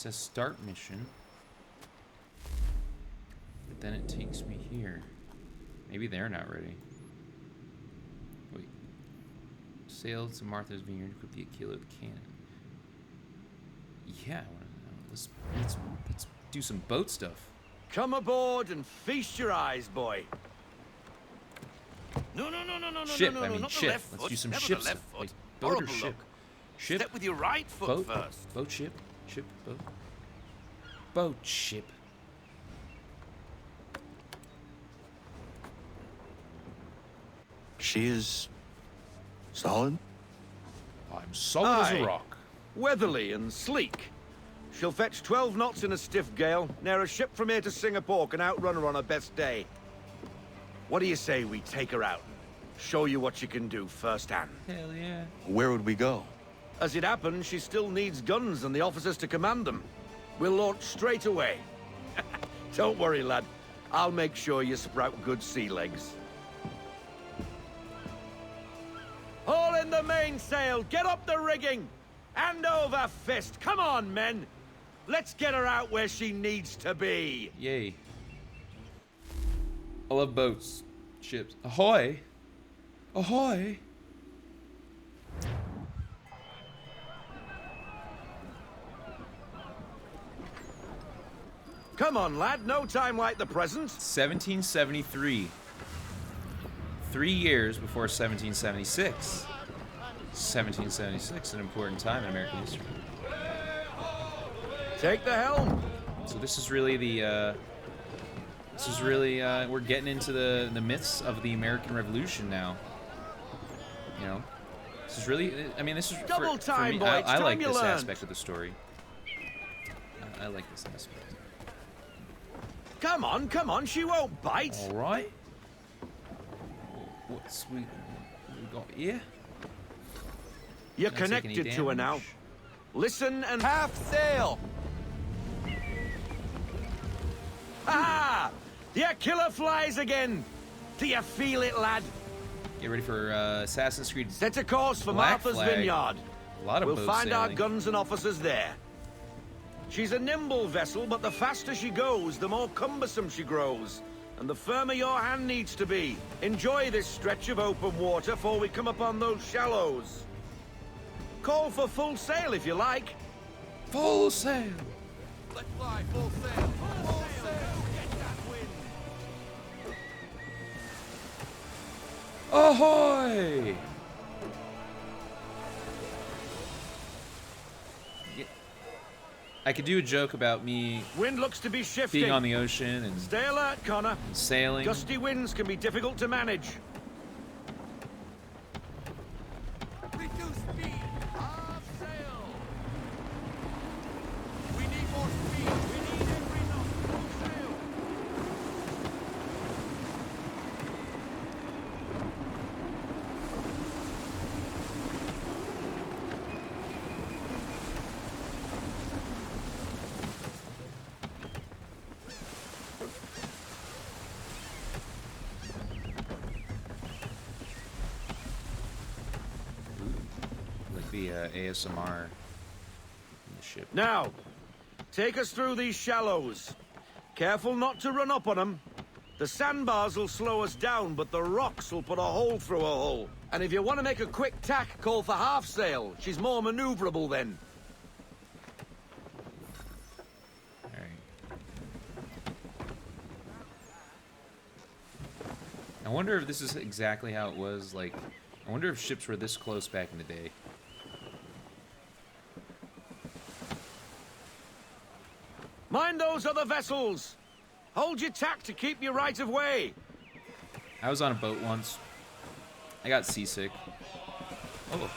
says start mission. But then it takes me here. Maybe they're not ready. Wait. Sail to Martha's Vineyard, equip the Aquila with cannon. Yeah, let's do some boat stuff. Come aboard and feast your eyes, boy. No, Ship, I mean not the ship. left Let's foot, do some never ship the left stuff. foot. Like boat or Horrible ship. look. Ship. Step with your right foot Boat. first. Boat ship. Ship. Boat. Boat ship. She is solid? I'm solid as Aye. a rock. Weatherly and sleek. She'll fetch 12 knots in a stiff gale. Ne'er a ship from here to Singapore can outrun her on her best day. What do you say we take her out? Show you what she can do firsthand. Hell yeah. Where would we go? As it happens, she still needs guns and the officers to command them. We'll launch straight away. Don't worry, lad. I'll make sure you sprout good sea legs. Haul in the mainsail! Get up the rigging! Hand over fist! Come on, men! Let's get her out where she needs to be! Yay. I love boats. Ships. Ahoy! Ahoy! Come on, lad. No time like the present. 1773. 3 years before 1776. 1776, an important time in American history. Take the helm. So this is really the, we're getting into the myths of the American Revolution now. You know, this is really, I mean, this is Double for time, me, boy. It's I time like you this learned. aspect of the story. I like this aspect. Come on. She won't bite. All right. What's we got here? You're Don't take any connected to her now. damage. Listen and Half sail! ah! The Aquila flies again. Do you feel it, lad? Get ready for Assassin's Creed. Set a course for Black Martha's Flag. Vineyard. A lot of We'll boat find our sailing. guns and officers there. She's a nimble vessel, but the faster she goes, the more cumbersome she grows. And the firmer your hand needs to be. Enjoy this stretch of open water before we come upon those shallows. Call for full sail if you like. Full sail. Let's fly full sail. Full sail. Get that wind. Ahoy! Yeah. I could do a joke about me Wind looks to be shifting. being on the ocean and Stay alert, Connor. sailing. Gusty winds can be difficult to manage. Reduce speed. Half sail. We need more speed. We need every knot. Full sail. Like the ASMR in the ship. Now, take us through these shallows. Careful not to run up on them. The sandbars will slow us down, but the rocks will put a hole through a hull. And if you want to make a quick tack, call for half sail. She's more maneuverable then. Alright. I wonder if this is exactly how it was, like, I wonder if ships were this close back in the day. Mind those other vessels. Hold your tack to keep your right of way. I was on a boat once. I got seasick. Oh.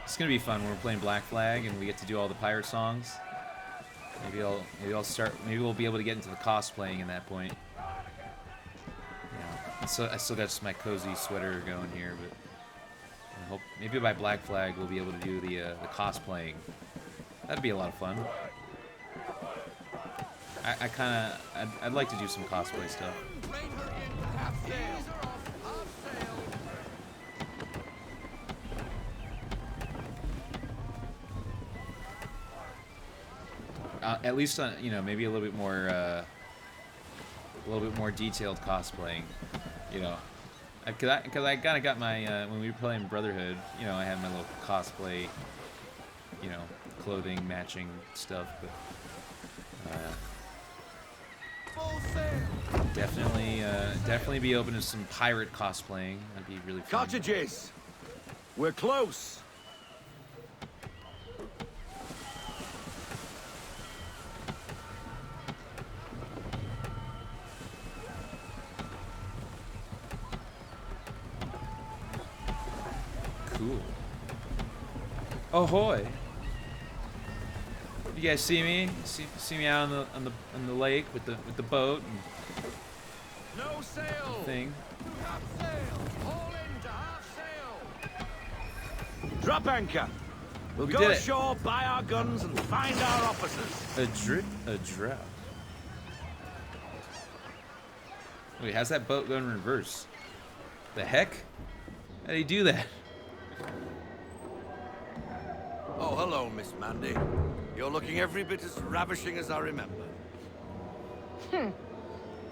It's gonna be fun when we're playing Black Flag and we get to do all the pirate songs. Maybe maybe we'll be able to get into the cosplaying in that point. Yeah. So I still got just my cozy sweater going here, but I hope maybe by Black Flag we'll be able to do the cosplaying. That'd be a lot of fun. I'd like to do some cosplay stuff. At least on, maybe a little bit more detailed cosplaying. You know, because I kind of got my when we were playing Brotherhood. I had my little cosplay. Clothing matching stuff, but definitely be open to some pirate cosplaying. That'd be really fun. Cartridges! We're close! Cool. Ahoy! You guys see me? See me out on the lake with the boat and No sail! thing. Half sail! Haul into half sail! Drop anchor! We'll We go did it. ashore, buy our guns, and find our officers. A drought. Wait, how's that boat going in reverse? The heck? How do you do that? Oh, hello, Miss Mandy. You're looking every bit as ravishing as I remember.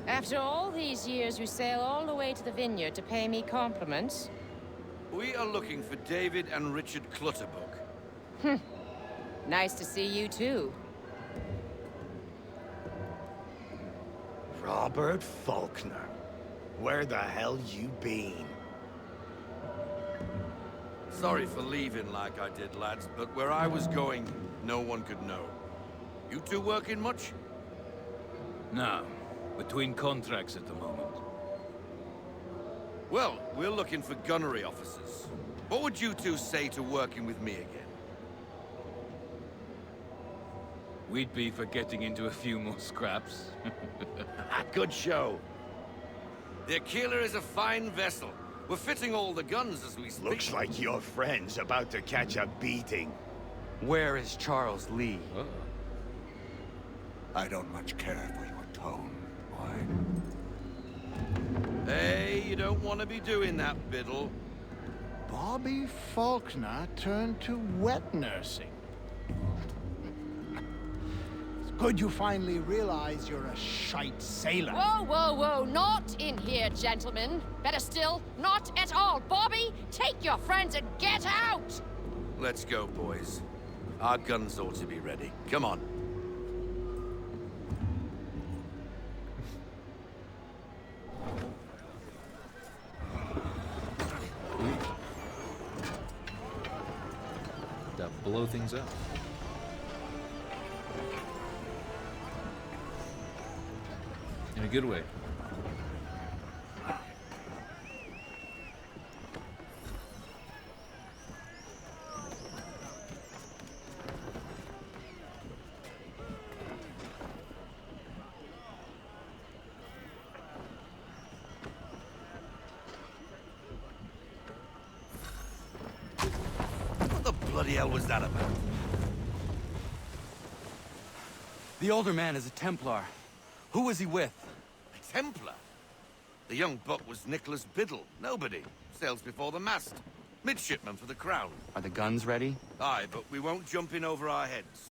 After all these years, you sail all the way to the vineyard to pay me compliments? We are looking for David and Richard Clutterbuck. Nice to see you, too. Robert Faulkner. Where the hell you been? Sorry for leaving like I did, lads, but where I was going, no one could know. You two working much? No. Between contracts at the moment. Well, we're looking for gunnery officers. What would you two say to working with me again? We'd be for getting into a few more scraps. Good show. The Aquila is a fine vessel. We're fitting all the guns as we speak. Looks like your friend's about to catch a beating. Where is Charles Lee? Oh. I don't much care for your tone, boy. Hey, you don't want to be doing that, Biddle. Bobby Faulkner turned to wet nursing. It's good you finally realize you're a shite sailor. Whoa, whoa, whoa, not in here, gentlemen. Better still, not at all. Bobby, take your friends and get out! Let's go, boys. Our guns ought to be ready. Come on. To blow things up. In a good way. What the bloody hell was that about? The older man is a Templar. Who was he with? A Templar? The young buck was Nicholas Biddle. Nobody. Sails before the mast. Midshipman for the Crown. Are the guns ready? Aye, but we won't jump in over our heads.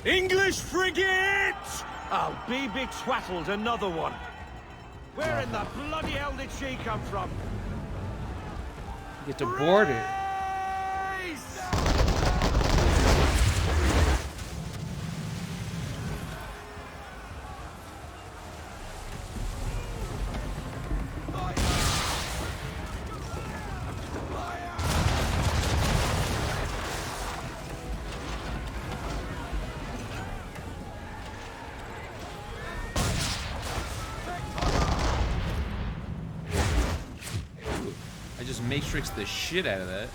English frigate! I'll be betwattled, another one. Where in the bloody hell did she come from? You get to board it. I just matrix the shit out of that.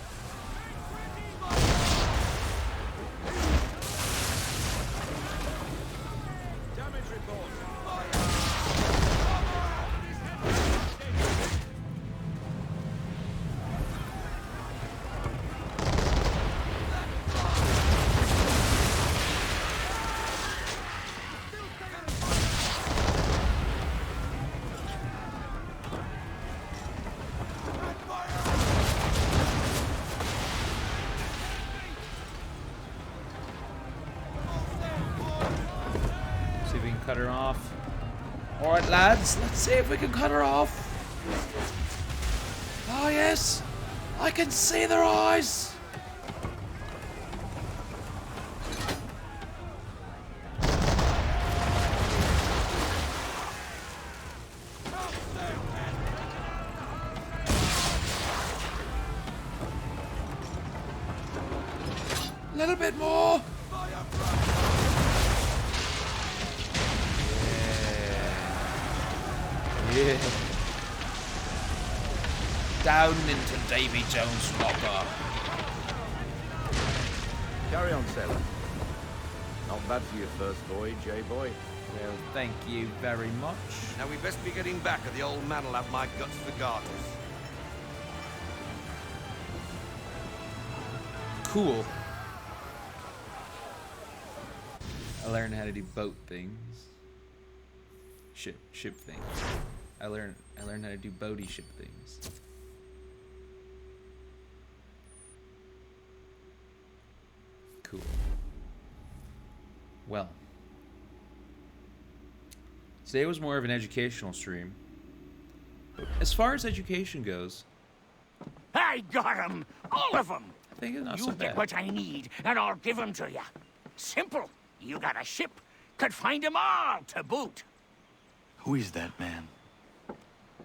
Damage report. See if we can cut her off. Alright, lads, let's see if we can cut her off. Oh, yes! I can see their eyes! A little bit more! Yeah. Down into Davy Jones' locker. Carry on, sailor. Not bad for your first voyage, eh, boy? Well, thank you very much. Now we best be getting back, or the old man'll have my guts for garters. Cool. I learned how to do boat things. Ship things. I learned how to do boaty ship things. Cool. Well. Today was more of an educational stream. But as far as education goes, I got 'em! All of 'em! I think it's not You so get bad. what I need, and I'll give 'em to you. Simple. You got a ship. Could find 'em all to boot. Who is that man?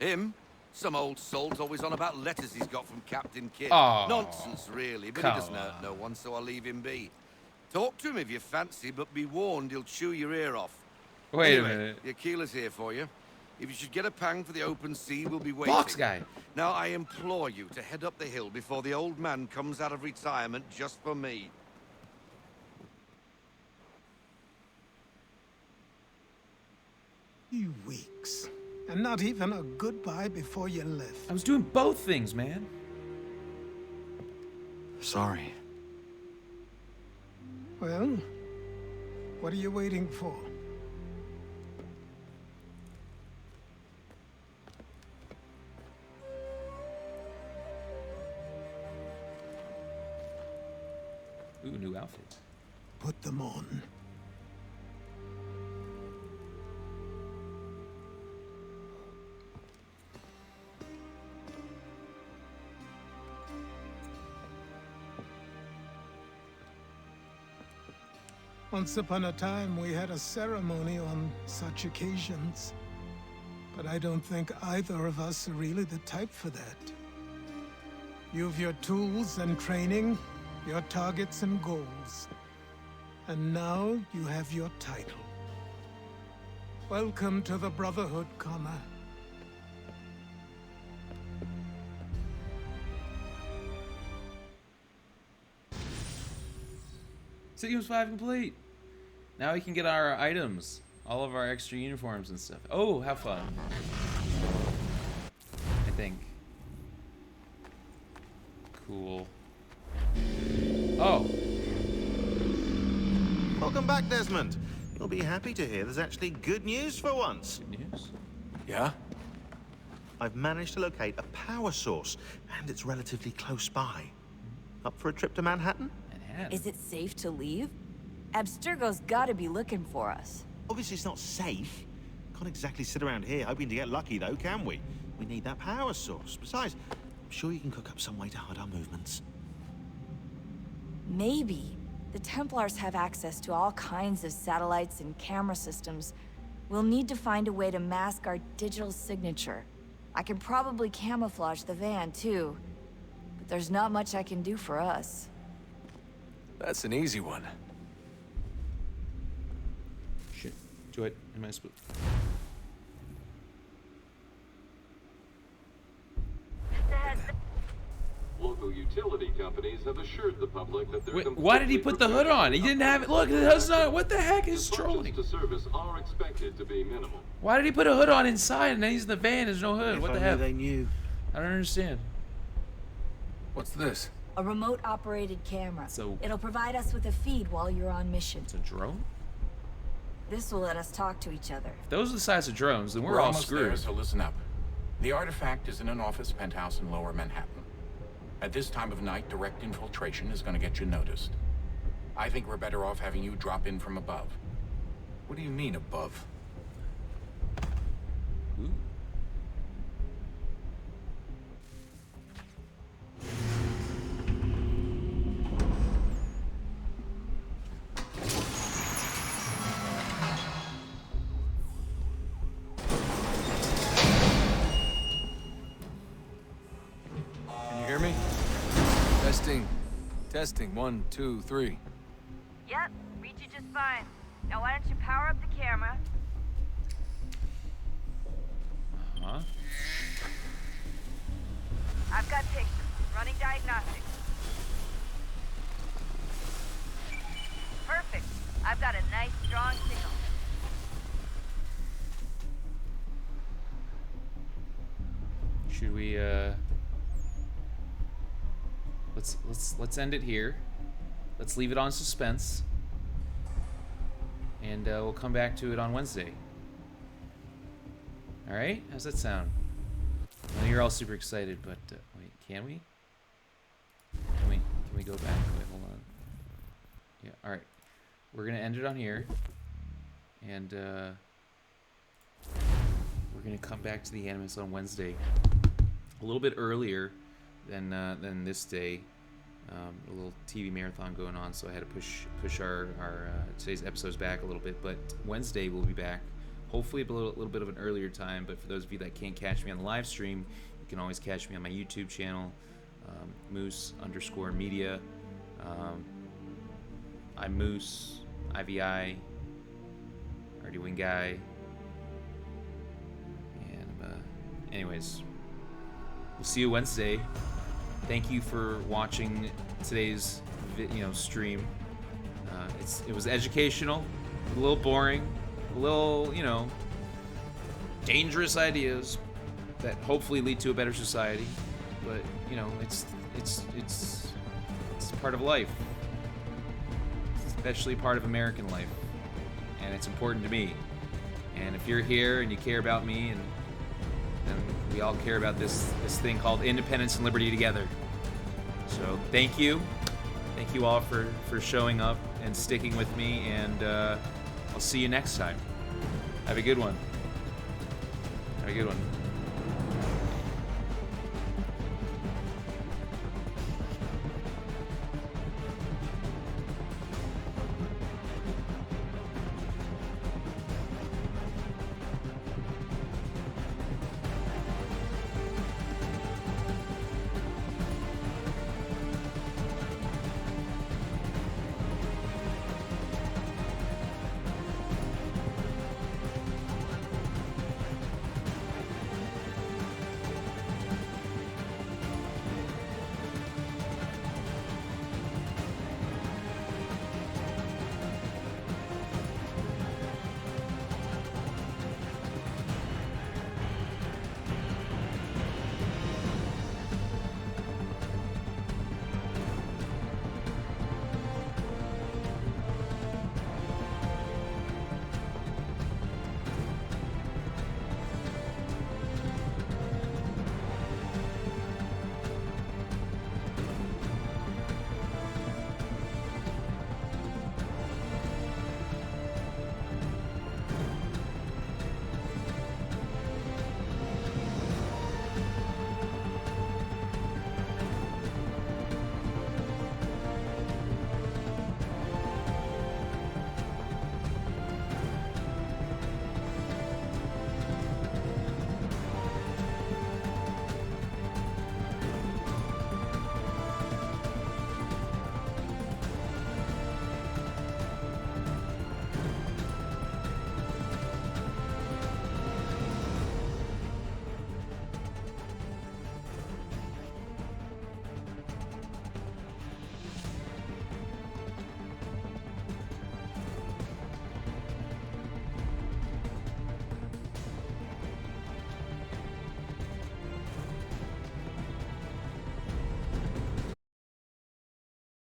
Him? Some old salt's always on about letters he's got from Captain Kidd. Aw, Nonsense, really, but he doesn't hurt no one, so I'll leave him be. Talk to him if you fancy, but be warned, he'll chew your ear off. Wait Anyway, a minute. Your keeler's here for you. If you should get a pang for the open sea, we'll be waiting. Box guy. Now, I implore you to head up the hill before the old man comes out of retirement just for me. 2 weeks. And not even a goodbye before you left. I was doing both things, man. Sorry. Well, what are you waiting for? Ooh, new outfit. Put them on. Once upon a time, we had a ceremony on such occasions. But I don't think either of us are really the type for that. You've your tools and training, your targets and goals. And now you have your title. Welcome to the Brotherhood, Connor. Sequence 5 complete. Now we can get our items. All of our extra uniforms and stuff. Oh, have fun. I think. Cool. Oh. Welcome back, Desmond. You'll be happy to hear there's actually good news for once. Good news. Yeah? I've managed to locate a power source, and it's relatively close by. Up for a trip to Manhattan? Manhattan. Is it safe to leave? Abstergo's gotta be looking for us. Obviously, it's not safe. Can't exactly sit around here hoping to get lucky, though, can we? We need that power source. Besides, I'm sure you can cook up some way to hide our movements. Maybe. The Templars have access to all kinds of satellites and camera systems. We'll need to find a way to mask our digital signature. I can probably camouflage the van, too. But there's not much I can do for us. That's an easy one. Shit. Do it. Am I supposed? Local utility companies have assured the public that they're Wait, why did he put the hood on? He didn't have it. Look, the hood's not. What the heck is trolling? to service are expected to be minimal. Why did he put a hood on inside and then he's in the van? There's no hood. If What the only heck? they knew. I don't understand. What's this? A remote-operated camera. So- It'll provide us with a feed while you're on mission. It's a drone? This will let us talk to each other. If those are the size of drones, then we're all almost screwed. there, so listen up. The artifact is in an office penthouse in Lower Manhattan. At this time of night, direct infiltration is going to get you noticed. I think we're better off having you drop in from above. What do you mean above? Ooh. Can you hear me? Testing. Testing. 1, 2, 3. Yep, read you just fine. Now why don't you power up the camera? Huh? I've got pictures. Running diagnostics. Perfect. I've got a nice, strong signal. Should we let's end it here. Let's leave it on suspense. And we'll come back to it on Wednesday. All right? How's that sound? I know you're all super excited, but wait, can we? Can we go back? Wait, hold on. Yeah, all right. We're gonna end it on here, and we're gonna come back to the Animus on Wednesday, a little bit earlier than this day. A little TV marathon going on, so I had to push our today's episodes back a little bit. But Wednesday we'll be back, hopefully a little bit of an earlier time. But for those of you that can't catch me on the live stream, you can always catch me on my YouTube channel, Moose_media. I'm Moose, IVI, Artie Wing Guy, and anyways, we'll see you Wednesday. Thank you for watching today's stream. It was educational, a little boring, a little dangerous ideas that hopefully lead to a better society. But it's part of life, especially part of American life, and it's important to me. And if you're here and you care about me and we all care about this thing called independence and liberty together. So thank you all for showing up and sticking with me, and I'll see you next time. Have a good one.